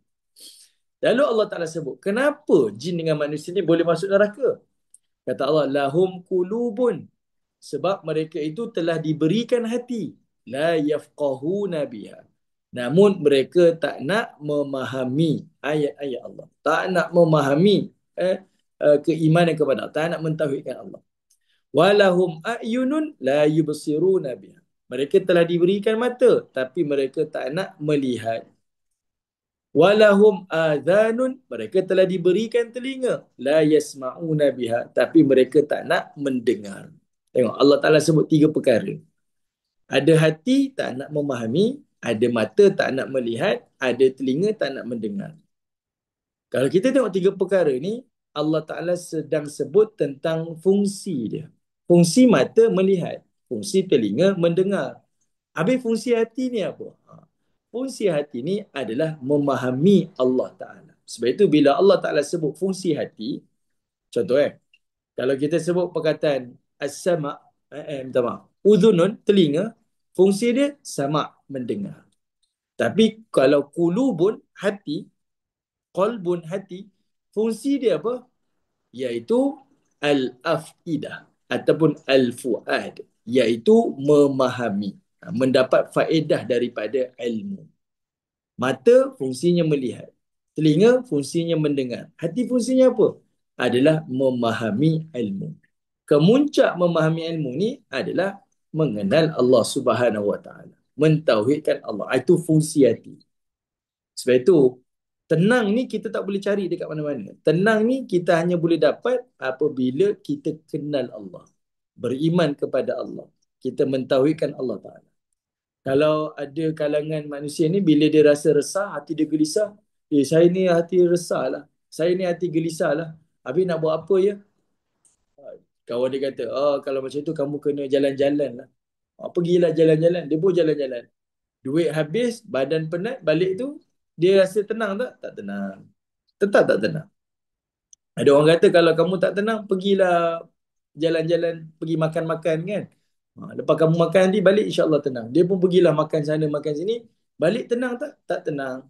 Lalu Allah Ta'ala sebut, kenapa jin dengan manusia ni boleh masuk neraka? Kata Allah, lahum kulubun. Sebab mereka itu telah diberikan hati. La yafqahuna biha. Namun mereka tak nak memahami ayat-ayat Allah. Tak nak memahami keimanan kepada Allah. Tak nak mentauhidkan Allah. Walahum a'yunun la yubsiruna biha. Mereka telah diberikan mata, tapi mereka tak nak melihat. Walahum adhanun, mereka telah diberikan telinga, la yasma'una biha, tapi mereka tak nak mendengar. Tengok, Allah Ta'ala sebut 3 perkara. Ada hati tak nak memahami, ada mata tak nak melihat, ada telinga tak nak mendengar. Kalau kita tengok 3 perkara ni, Allah Ta'ala sedang sebut tentang fungsi dia. Fungsi mata melihat, fungsi telinga mendengar. Habis fungsi hati ni apa? Fungsi hati ni adalah memahami Allah Ta'ala. Sebab itu bila Allah Ta'ala sebut fungsi hati, contoh kalau kita sebut perkataan as-sama', minta maaf, udhunun, telinga, fungsi dia sama' mendengar. Tapi kalau kulubun, hati, qalbun, hati, fungsi dia apa? Iaitu al-afidah ataupun al-fuad, iaitu memahami, mendapat faedah daripada ilmu. Mata fungsinya melihat, telinga fungsinya mendengar, hati fungsinya apa? Adalah memahami ilmu. Kemuncak memahami ilmu ni adalah mengenal Allah Subhanahu Wa Taala, mentauhidkan Allah. Itu fungsi hati. Sebab itu tenang ni kita tak boleh cari dekat mana-mana. Tenang ni kita hanya boleh dapat apabila kita kenal Allah, beriman kepada Allah, kita mentauhidkan Allah Ta'ala. Kalau ada kalangan manusia ni, bila dia rasa resah, hati dia gelisah, saya ni hati resah lah, saya ni hati gelisah lah, habis nak buat apa ya? Kawan dia kata, kalau macam tu kamu kena jalan-jalan lah. Pergilah jalan-jalan. Dia pun jalan-jalan. Duit habis, badan penat, balik tu, dia rasa tenang tak? Tak tenang. Tetap tak tenang. Ada orang kata kalau kamu tak tenang, pergilah jalan-jalan, pergi makan-makan kan. Lepas kamu makan nanti, balik insyaAllah tenang. Dia pun pergilah makan sana, makan sini. Balik tenang tak? Tak tenang.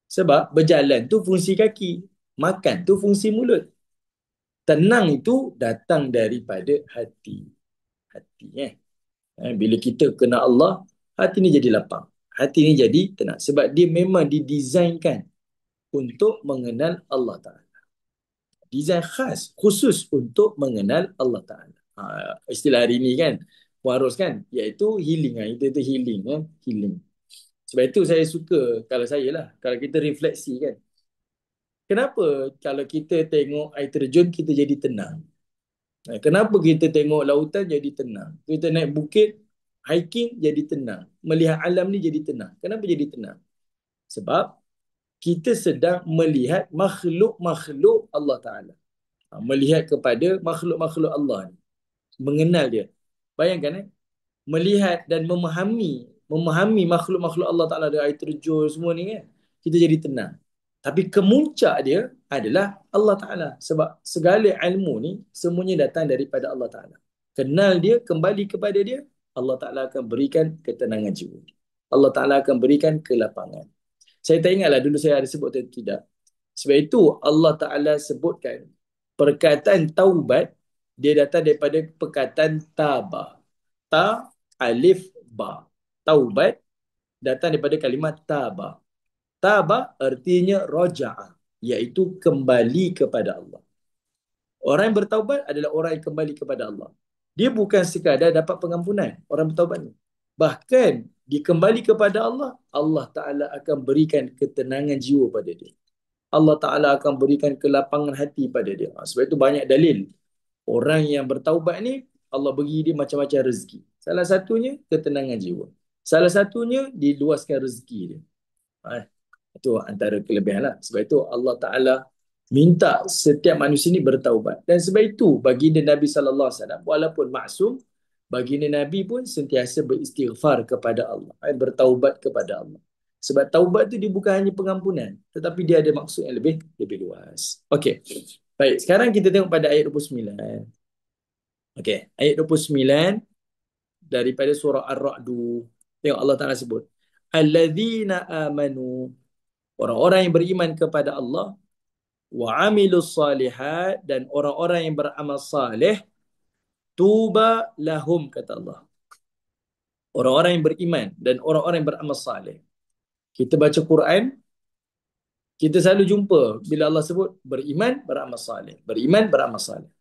Sebab berjalan tu fungsi kaki. Makan tu fungsi mulut. Tenang itu datang daripada hati. Hati bila kita kenal Allah, hati ni jadi lapang. Hati ni jadi tenang. Sebab dia memang didesainkan untuk mengenal Allah Ta'ala. Desain khas, khusus untuk mengenal Allah Ta'ala. Istilah hari ni kan, waros kan, iaitu healing. Itu healing. Healing. Sebab itu saya suka, kalau saya lah, kalau kita refleksi kan, Kenapa kalau kita tengok air terjun kita jadi tenang? Kenapa kita tengok lautan jadi tenang? Kita naik bukit, hiking jadi tenang. Melihat alam ni jadi tenang. Kenapa jadi tenang? Sebab kita sedang melihat makhluk-makhluk Allah Ta'ala. Melihat kepada makhluk-makhluk Allah ni. Mengenal dia. Bayangkan melihat dan memahami makhluk-makhluk Allah Ta'ala, ada air terjun semua ni kan, kita jadi tenang. Tapi kemuncak dia adalah Allah Ta'ala. Sebab segala ilmu ni semuanya datang daripada Allah Ta'ala. Kenal dia, kembali kepada dia, Allah Ta'ala akan berikan ketenangan jiwa. Allah Ta'ala akan berikan kelapangan. Saya tak ingatlah dulu saya ada sebut atau tidak. Sebab itu Allah Ta'ala sebutkan perkataan taubat, dia datang daripada perkataan taba. Ta, alif, ba. Taubat datang daripada kalimat taba. Taba artinya raja'ah, iaitu kembali kepada Allah. Orang yang bertaubat adalah orang yang kembali kepada Allah. Dia bukan sekadar dapat pengampunan, orang bertaubat ni. Bahkan dikembali kepada Allah, Allah Ta'ala akan berikan ketenangan jiwa pada dia. Allah Ta'ala akan berikan kelapangan hati pada dia. Sebab itu banyak dalil. Orang yang bertaubat ni, Allah beri dia macam-macam rezeki. Salah satunya, ketenangan jiwa. Salah satunya, diluaskan rezeki dia. Itu antara kelebihan lah. Sebab itu Allah Ta'ala minta setiap manusia ni bertaubat. Dan sebab itu, baginda Nabi SAW, walaupun maksum, baginda Nabi pun sentiasa beristighfar kepada Allah. Bertaubat kepada Allah. Sebab taubat tu dia bukan hanya pengampunan, tetapi dia ada maksud yang lebih luas. Okey. Baik, sekarang kita tengok pada ayat 29. Okey, ayat 29 daripada surah Ar-Ra'du. Tengok Allah Ta'ala sebut. Alladzina amanu, orang-orang yang beriman kepada Allah, wa amilus salihat, dan orang-orang yang beramal saleh, tuba lahum, kata Allah. Orang-orang yang beriman dan orang-orang yang beramal saleh. Kita baca Quran, kita selalu jumpa bila Allah sebut beriman, beramal saleh. Beriman, beramal saleh.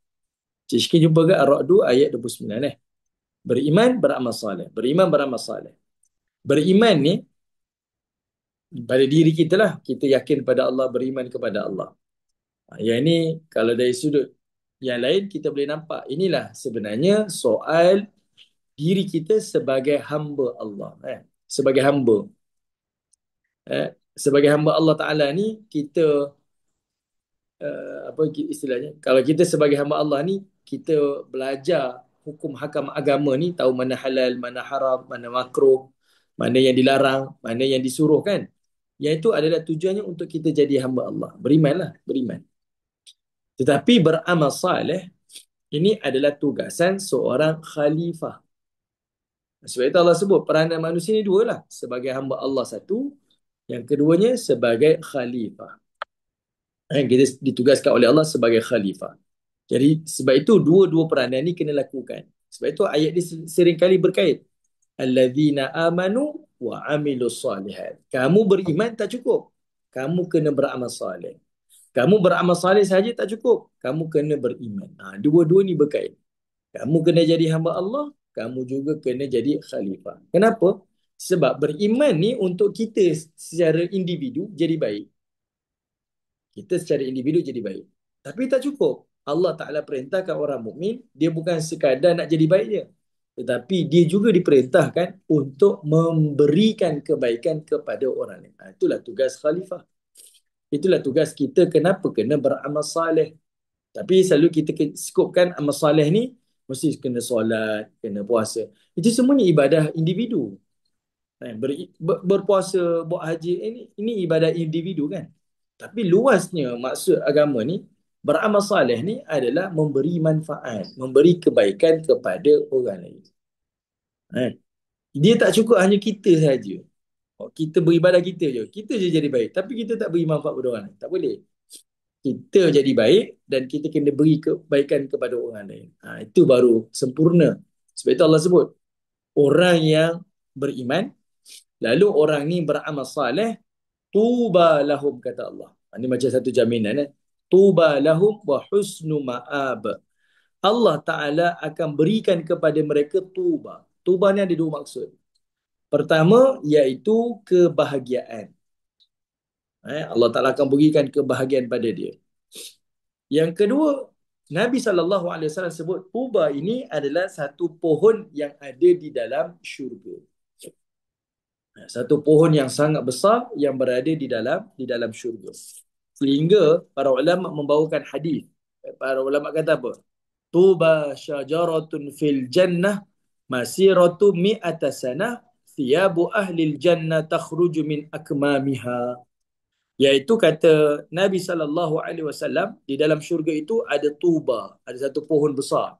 Cik Syikir jumpa ke Ar-Ra'du ayat 29 Beriman, beramal saleh. Beriman, beramal saleh. Beriman ni pada diri kita lah. Kita yakin pada Allah, beriman kepada Allah. Yang ini kalau dari sudut yang lain kita boleh nampak. Inilah sebenarnya soal diri kita sebagai hamba Allah. Sebagai hamba. Sebagai hamba Allah Ta'ala ni, kita apa istilahnya, kalau kita sebagai hamba Allah ni, kita belajar hukum hakam agama ni, tahu mana halal, mana haram, mana makruh, mana yang dilarang, mana yang disuruh kan. Yang itu adalah tujuannya untuk kita jadi hamba Allah. Berimanlah, beriman. Tetapi beramal saleh, ini adalah tugasan seorang khalifah. Sebab itu Allah sebut peranan manusia ni dua lah. Sebagai hamba Allah satu, yang keduanya sebagai khalifah. Kita ditugaskan oleh Allah sebagai khalifah. Jadi sebab itu dua-dua peranan ni kena lakukan. Sebab itu ayat ni seringkali berkait. Alladzina amanu wa amilus salihat. Kamu beriman tak cukup. Kamu kena beramal saleh. Kamu beramal saleh saja tak cukup. Kamu kena beriman. Dua-dua ni berkait. Kamu kena jadi hamba Allah, kamu juga kena jadi khalifah. Kenapa? Sebab beriman ni untuk kita secara individu jadi baik. Kita secara individu jadi baik. Tapi tak cukup. Allah Ta'ala perintahkan orang mukmin, dia bukan sekadar nak jadi baik je. Tetapi dia juga diperintahkan untuk memberikan kebaikan kepada orang lain. Itulah tugas khalifah. Itulah tugas kita, kenapa kena beramal saleh. Tapi selalu kita skopkan amal saleh ni, mesti kena solat, kena puasa. Itu semuanya ibadah individu. Berpuasa, buat haji, ini ibadah individu kan. Tapi luasnya maksud agama ni, beramal saleh ni adalah memberi manfaat, memberi kebaikan kepada orang lain. Dia tak cukup hanya kita saja. Kita beribadah kita je. Kita je jadi baik. Tapi kita tak beri manfaat kepada orang lain. Tak boleh. Kita jadi baik dan kita kena beri kebaikan kepada orang lain. Itu baru sempurna. Sebab itu Allah sebut, orang yang beriman, lalu orang ni beramal saleh, tuba lahum, kata Allah. Ini macam satu jaminan. Tuba lahum wa husnu ma'ab. Allah Ta'ala akan berikan kepada mereka tuba. Tuba ni ada dua maksud. Pertama, iaitu kebahagiaan. Allah Ta'ala akan berikan kebahagiaan pada dia. Yang kedua, Nabi SAW sebut tuba ini adalah satu pohon yang ada di dalam syurga. Satu pohon yang sangat besar yang berada di dalam syurga. Sehingga para ulama membawakan hadis. Para ulama kata apa? Tuba syajaratun fil jannah masiratu mi'ata sanah thiyabu ahlil jannah takhruju min akmamiha. Iaitu kata Nabi SAW, di dalam syurga itu ada tuba, ada satu pohon besar.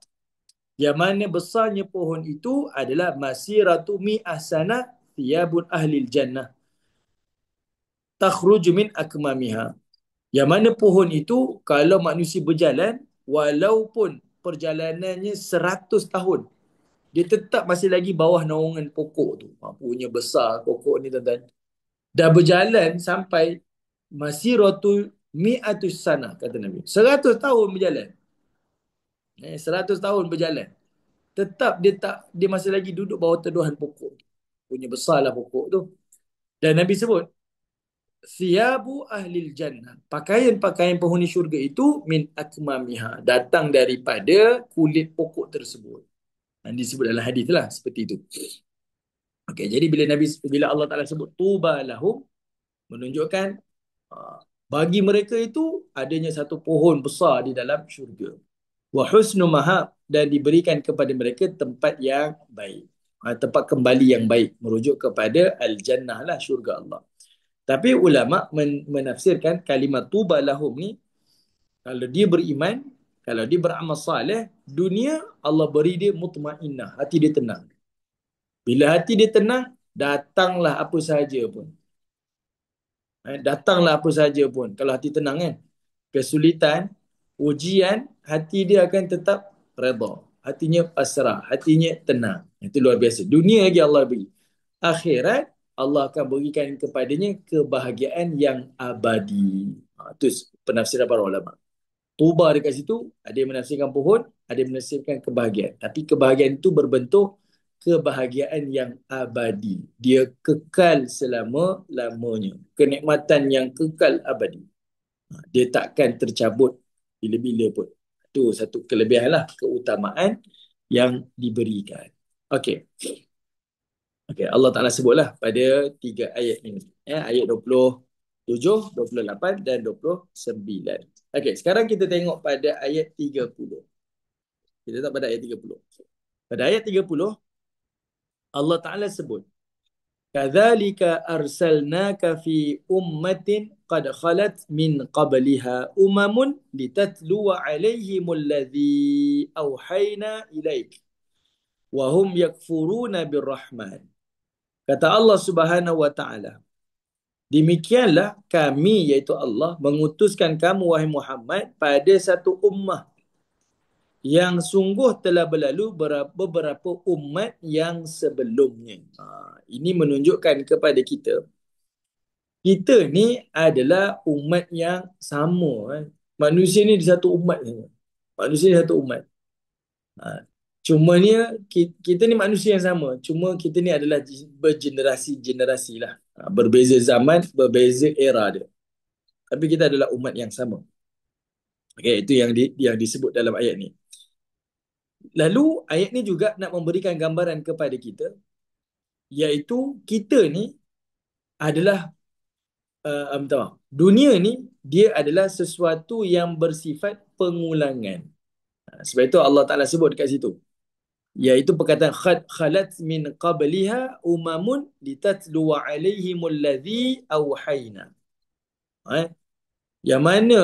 Yang mana besarnya pohon itu adalah masiratu mi'ah sanah thiyabun ahlil jannah takhruju min akmamiha. Yang mana pohon itu kalau manusia berjalan, walaupun perjalanannya 100 tahun, dia tetap masih lagi bawah naungan pokok tu. Punya besar pokok ni tuan-tuan. Dah berjalan sampai masiratu mi'atus sana, kata Nabi. 100 tahun berjalan. 100 tahun berjalan. Tetap dia masih lagi duduk bawah teduhan pokok. Punya besarlah pokok tu. Dan Nabi sebut, Thiyabu ahlil jannah. Pakaian-pakaian penghuni syurga itu min akmamiha. Datang daripada kulit pokok tersebut. Dan disebut dalam hadis lah seperti itu. Okey, jadi bila Allah Ta'ala sebut tuba lahum, menunjukkan bagi mereka itu adanya satu pohon besar di dalam syurga. Wa husnu mahab, dan diberikan kepada mereka tempat yang baik. Tempat kembali yang baik. Merujuk kepada al-jannah lah, syurga Allah. Tapi ulama menafsirkan kalimat tuba lahum ni, kalau dia beriman, kalau dia beramal saleh, dunia Allah beri dia mutmainnah, hati dia tenang. Bila hati dia tenang, datanglah apa sahaja pun. Datanglah apa sahaja pun. Kalau hati tenang kan. Kesulitan, ujian, hati dia akan tetap redha. Hatinya pasrah, hatinya tenang. Itu luar biasa. Dunia lagi Allah beri. Akhirat, Allah akan berikan kepadanya kebahagiaan yang abadi. Itu penafsiran para ulama. Tuba dekat situ, ada yang menafsirkan pohon, ada yang menafsirkan kebahagiaan. Tapi kebahagiaan itu berbentuk kebahagiaan yang abadi. Dia kekal selama-lamanya. Kenikmatan yang kekal abadi. Dia takkan tercabut bila-bila pun. Itu satu kelebihan lah, keutamaan yang diberikan. Okey. Okey, Allah Ta'ala sebutlah pada 3 ayat ini. Ayat 27, 28 dan 29. Okey, sekarang kita tengok pada ayat 30. Kita tengok pada ayat 30. Pada ayat 30, Allah Ta'ala sebut, Kadzalika arsalnaka fi ummatin qad khalat min qabliha umamun litatluwa alaihimul ladzi auhayna ilaik wa hum yakfuruna birrahman. Kata Allah Subhanahu wa taala, demikianlah kami, iaitu Allah, mengutuskan kamu wahai Muhammad pada satu ummah yang sungguh telah berlalu beberapa umat yang sebelumnya. Ini menunjukkan kepada kita, kita ni adalah umat yang sama. Manusia ni di satu umat saja. Manusia ni satu umat. Cuma ni kita ni manusia yang sama. Cuma kita ni adalah bergenerasi-generasi lah. Berbeza zaman, berbeza era dia. Tapi kita adalah umat yang sama. Okay, itu yang disebut dalam ayat ni. Lalu ayat ni juga nak memberikan gambaran kepada kita, iaitu kita ni adalah dunia ni dia adalah sesuatu yang bersifat pengulangan. Sebab itu Allah Ta'ala sebut dekat situ, iaitu perkataan khalat min qabliha umamun litatluwa alaihimul ladzi auhayna. Yang mana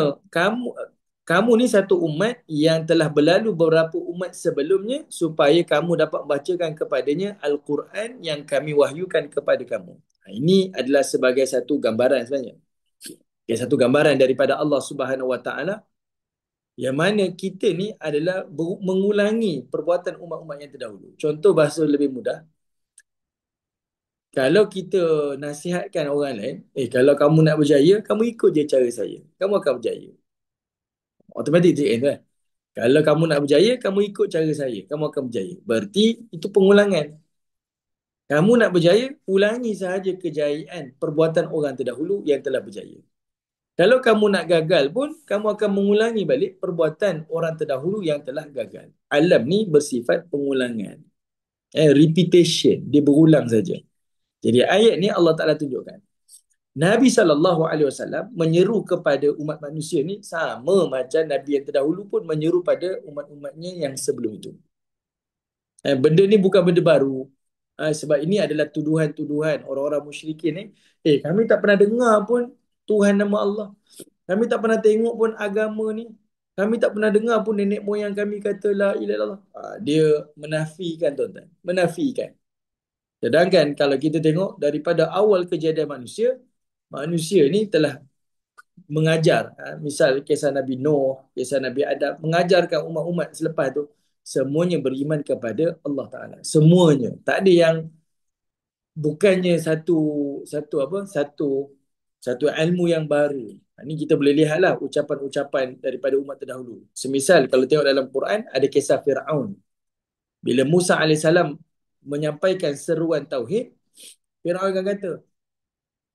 kamu ni satu umat yang telah berlalu beberapa umat sebelumnya, supaya kamu dapat membacakan kepadanya Al-Quran yang kami wahyukan kepada kamu. Ini adalah sebagai satu gambaran sebenarnya. Satu gambaran daripada Allah Subhanahu Wa Taala, yang mana kita ni adalah mengulangi perbuatan umat-umat yang terdahulu. Contoh bahasa lebih mudah, kalau kita nasihatkan orang lain, kalau kamu nak berjaya, kamu ikut je cara saya, kamu akan berjaya. Automatik je kan? Kalau kamu nak berjaya, kamu ikut cara saya, kamu akan berjaya. Berarti itu pengulangan. Kamu nak berjaya, ulangi sahaja kejayaan perbuatan orang terdahulu yang telah berjaya. Kalau kamu nak gagal pun, kamu akan mengulangi balik perbuatan orang terdahulu yang telah gagal. Alam ni bersifat pengulangan. Repetition. Dia berulang saja. Jadi ayat ni Allah Ta'ala tunjukkan. Nabi SAW menyeru kepada umat manusia ni sama macam Nabi yang terdahulu pun menyeru pada umat-umatnya yang sebelum itu. Benda ni bukan benda baru. Sebab ini adalah tuduhan-tuduhan orang-orang musyrikin ni. Kami tak pernah dengar pun Tuhan nama Allah. Kami tak pernah tengok pun agama ni. Kami tak pernah dengar pun nenek moyang kami kata la ilaha illallah. Dia menafikan, tuan-tuan. Menafikan. Sedangkan kalau kita tengok daripada awal kejadian manusia, manusia ni telah mengajar. Misal kisah Nabi Nuh, kisah Nabi Adam, mengajarkan umat-umat selepas tu semuanya beriman kepada Allah Ta'ala. Semuanya. Tak ada yang bukannya satu satu apa satu satu ilmu yang baru. Ini kita boleh lihatlah ucapan-ucapan daripada umat terdahulu. Semisal kalau tengok dalam Quran ada kisah Firaun. Bila Musa alaihissalam menyampaikan seruan tauhid, Firaun akan kata,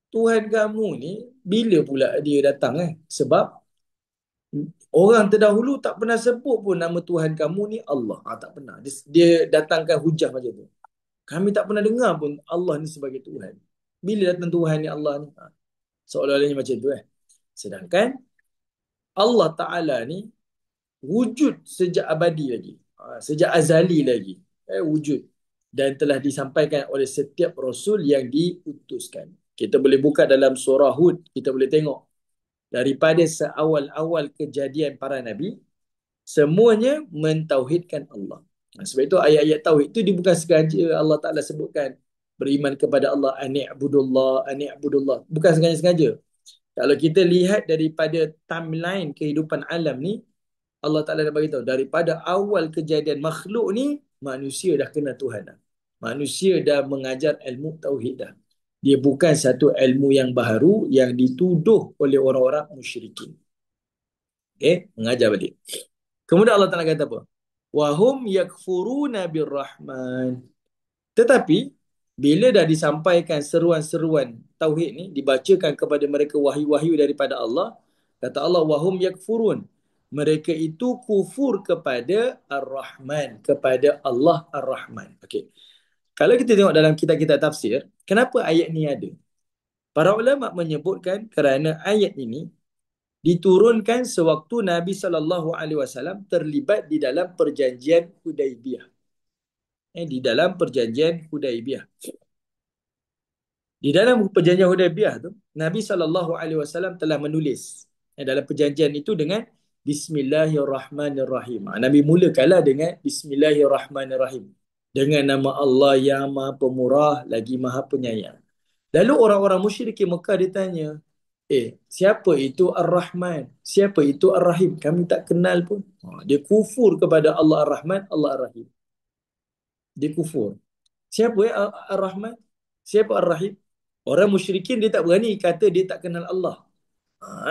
Tuhan kamu ni bila pula dia datang Sebab orang terdahulu tak pernah sebut pun nama Tuhan kamu ni Allah. Tak pernah. Dia datangkan hujah macam tu. Kami tak pernah dengar pun Allah ni sebagai Tuhan. Bila datang Tuhan ni Allah ni? Seolah-olahnya macam tu Sedangkan Allah Ta'ala ni wujud sejak abadi lagi. Sejak azali lagi. Wujud. Dan telah disampaikan oleh setiap Rasul yang diutuskan. Kita boleh buka dalam surah Hud. Kita boleh tengok. Daripada seawal-awal kejadian para Nabi, semuanya mentauhidkan Allah. Sebab itu ayat-ayat tauhid itu dia bukan sengaja Allah Ta'ala sebutkan beriman kepada Allah, ani'budullah. Bukan sengaja-sengaja. Kalau kita lihat daripada timeline kehidupan alam ni, Allah Ta'ala dah beritahu, daripada awal kejadian makhluk ni, manusia dah kenal Tuhan dah. Manusia dah mengajar ilmu tauhid dah. Dia bukan satu ilmu yang baru yang dituduh oleh orang-orang musyrikin. Mengajar balik. Kemudian Allah Ta'ala kata apa? Wahum yakfuruna birrahman. Tetapi, bila dah disampaikan seruan-seruan tauhid ni, dibacakan kepada mereka wahyu-wahyu daripada Allah, kata Allah, wahum yakfurun. Mereka itu kufur kepada Ar-Rahman, kepada Allah Ar-Rahman. Okey. Kalau kita tengok dalam kitab-kitab tafsir, kenapa ayat ni ada? Para ulama menyebutkan kerana ayat ini diturunkan sewaktu Nabi SAW terlibat di dalam perjanjian Hudaibiyah. Di dalam perjanjian Hudaibiyah. Di dalam perjanjian Hudaibiyah tu, Nabi SAW telah menulis dalam perjanjian itu dengan Bismillahirrahmanirrahim. Nabi mulakanlah dengan Bismillahirrahmanirrahim. Dengan nama Allah yang Maha Pemurah lagi Maha Penyayang. Lalu orang-orang musyrik Mekah dia tanya, siapa itu Ar-Rahman? Siapa itu Ar-Rahim? Kami tak kenal pun. Dia kufur kepada Allah Ar-Rahman, Allah Ar-Rahim. Dia kufur. Siapa Ar-Rahman? Siapa Ar-Rahim? Orang musyrikin dia tak berani kata dia tak kenal Allah.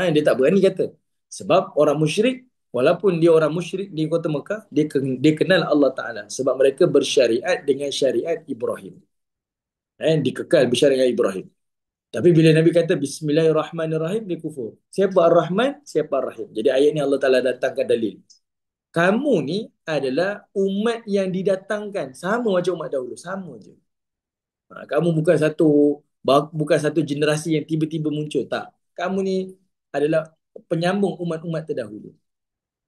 Dia tak berani kata. Sebab orang musyrik, walaupun dia orang musyrik di kota Mekah, dia kenal Allah Ta'ala. Sebab mereka bersyariat dengan syariat Ibrahim. Dikekal bersyariat Ibrahim. Tapi bila Nabi kata Bismillahirrahmanirrahim, dia kufur. Siapa Ar-Rahman? Siapa Ar-Rahim? Jadi ayat ni Allah Ta'ala datangkan dalil. Kamu ni adalah umat yang didatangkan. Sama macam umat dahulu. Sama je. Kamu bukan satu generasi yang tiba-tiba muncul. Tak. Kamu ni adalah penyambung umat-umat terdahulu.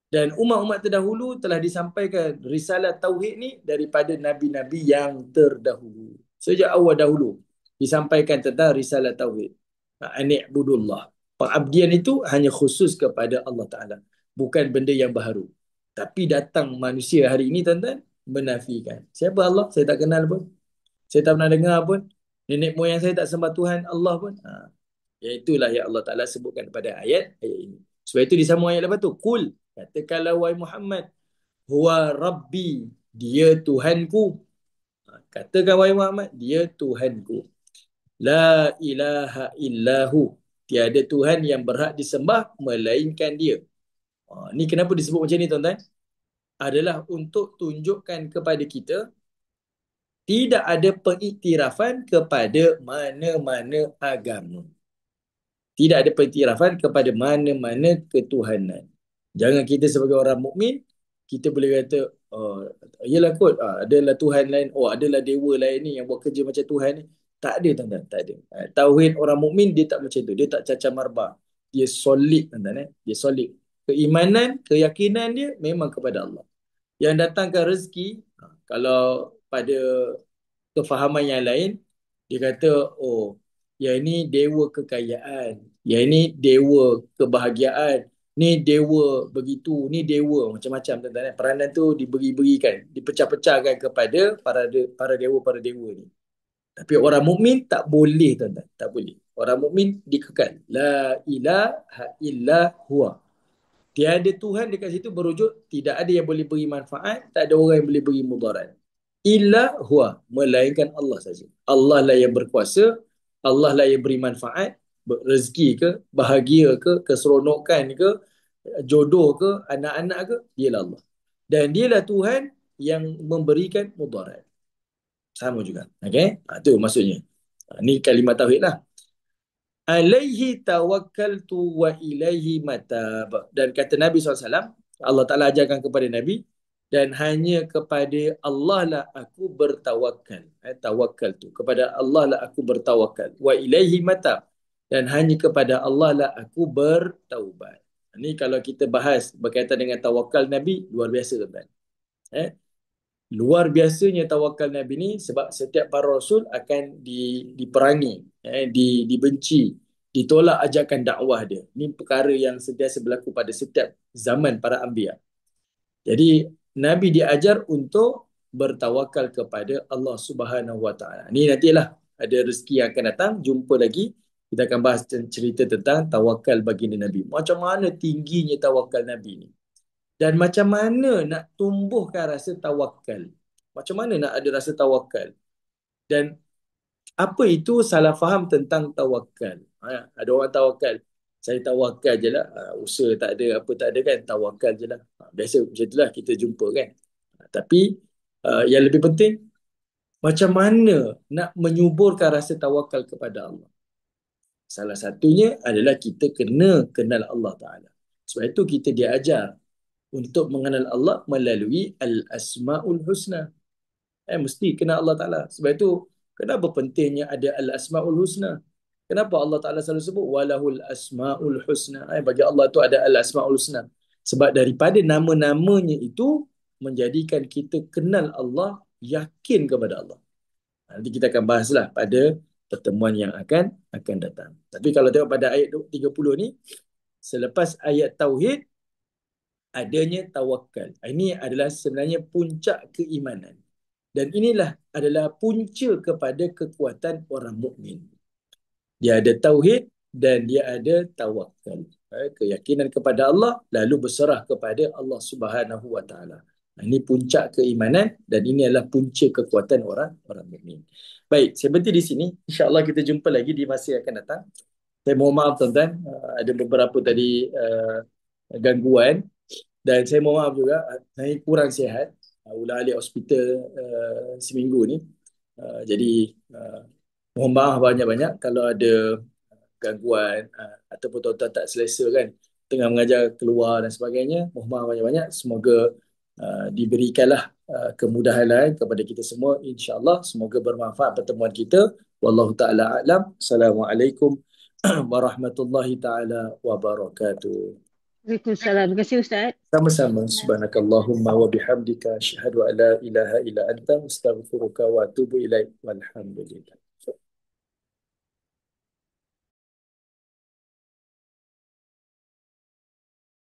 Dan umat-umat terdahulu telah disampaikan risalah tauhid ni daripada nabi-nabi yang terdahulu. Sejak awal dahulu disampaikan tentang risalah tauhid. Ani'budullah. Pengabdian itu hanya khusus kepada Allah Ta'ala. Bukan benda yang baru. Tapi datang manusia hari ini, tuan-tuan, menafikan. Siapa Allah? Saya tak kenal pun. Saya tak pernah dengar pun. Nenek moyang saya tak sembah Tuhan Allah pun. Itulah yang Allah Ta'ala sebutkan pada ayat ini. Sebab itu disambung ayat lepas tu. Kul. Katakanlah wahai Muhammad. Huwa Rabbi. Dia Tuhanku. Katakan wahai Muhammad. Dia Tuhanku. La ilaha illahu. Tiada Tuhan yang berhak disembah melainkan dia. Ni kenapa disebut macam ni, tuan-tuan? Adalah untuk tunjukkan kepada kita tidak ada pengiktirafan kepada mana-mana agama. Tidak ada pengiktirafan kepada mana-mana ketuhanan. Jangan kita sebagai orang mukmin kita boleh kata, oh, yelah kot, adalah Tuhan lain, oh adalah dewa lain ni yang buat kerja macam Tuhan ni. Tak ada tuan-tuan, tak ada. Tauhid orang mukmin dia tak macam tu. Dia tak cacah marbah. Dia solid tuan-tuan. Dia solid. Keimanan, keyakinan dia memang kepada Allah. Yang datangkan rezeki, kalau pada kefahaman yang lain, dia kata, oh, yang ini dewa kekayaan, yang ini dewa kebahagiaan, ni dewa begitu, ni dewa macam-macam tuan-tuan. Peranan tu diberi-berikan, dipecah-pecahkan kepada para dewa-para dewa ni. Tapi orang mukmin tak boleh tuan-tuan, tak boleh. Orang mukmin dikekal. La ilaha illa huwa. Tiada Tuhan dekat situ berujuk tidak ada yang boleh beri manfaat, tak ada orang yang boleh beri mudarat. Illa huwa, melainkan Allah saja. Allah lah yang berkuasa, Allah lah yang beri manfaat, rezeki ke, bahagia ke, keseronokan ke, jodoh ke, anak-anak ke, dialah Allah. Dan dialah Tuhan yang memberikan mudarat. Sama juga. Okey? Itu maksudnya. Ni kalimat tauhid lah. Alaihi tawakkaltu wa ilaihi matab. Dan kata Nabi SAW, Allah Ta'ala ajarkan kepada Nabi, dan hanya kepada Allah lah aku bertawakal. Tawakal tu. Kepada Allah lah aku bertawakal. Wa ilaihi matab. Dan hanya kepada Allah lah aku bertaubat. Ini kalau kita bahas berkaitan dengan tawakal Nabi, luar biasa tuan-tuan. Luar biasanya tawakal Nabi ni sebab setiap para rasul akan diperangi, dibenci, ditolak ajakan dakwah dia. Ini perkara yang sentiasa berlaku pada setiap zaman para anbiya. Jadi Nabi diajar untuk bertawakal kepada Allah Subhanahu Wa Taala. Ni nantilah ada rezeki yang akan datang, jumpa lagi. Kita akan bahas cerita tentang tawakal baginda Nabi. Macam mana tingginya tawakal Nabi ni. Dan macam mana nak tumbuhkan rasa tawakal. Macam mana nak ada rasa tawakal. Dan apa itu salah faham tentang tawakal. Ada orang tawakal. Saya tawakal je lah. Usaha tak ada, apa tak ada kan. Tawakal je lah. Biasa macam itulah kita jumpa kan. Tapi yang lebih penting, macam mana nak menyuburkan rasa tawakal kepada Allah. Salah satunya adalah kita kena kenal Allah Ta'ala. Sebab itu kita diajar untuk mengenal Allah melalui Al-Asma'ul Husna. Mesti kenal Allah Ta'ala. Sebab itu, kenapa pentingnya ada Al-Asma'ul Husna? Kenapa Allah Ta'ala selalu sebut Walahul Asma'ul Husna? Bagi Allah tu ada Al-Asma'ul Husna. Sebab daripada nama-namanya itu, menjadikan kita kenal Allah, yakin kepada Allah. Nanti kita akan bahaslah pada pertemuan yang akan datang. Tapi kalau tengok pada ayat 30 ni, selepas ayat Tauhid, adanya tawakal. Ini adalah sebenarnya puncak keimanan. Dan inilah adalah punca kepada kekuatan orang mukmin. Dia ada tauhid dan dia ada tawakal. Keyakinan kepada Allah lalu berserah kepada Allah Subhanahu Wa Taala. Ini puncak keimanan dan ini adalah punca kekuatan orang mukmin. Baik, saya berhenti di sini. InsyaAllah kita jumpa lagi di masa yang akan datang. Saya mohon maaf tuan-tuan, ada beberapa tadi gangguan. Dan saya mohon maaf juga, saya kurang sihat. Ulang-alik hospital seminggu ni. Jadi, mohon maaf banyak-banyak kalau ada gangguan ataupun tuan-tuan tak selesa kan. Tengah mengajar keluar dan sebagainya. Mohon maaf banyak-banyak. Semoga diberikanlah kemudahan lain kepada kita semua. InsyaAllah, semoga bermanfaat pertemuan kita. Wallahu ta'ala a'lam. Assalamualaikum warahmatullahi ta'ala wabarakatuh. Waalaikumsalam. Terima kasih Ustaz. Sama-sama. Subhanakallahumma wa bihamdika asyhadu an la ilaha illa anta astaghfiruka wa atubu ilaik. Walhamdulillah.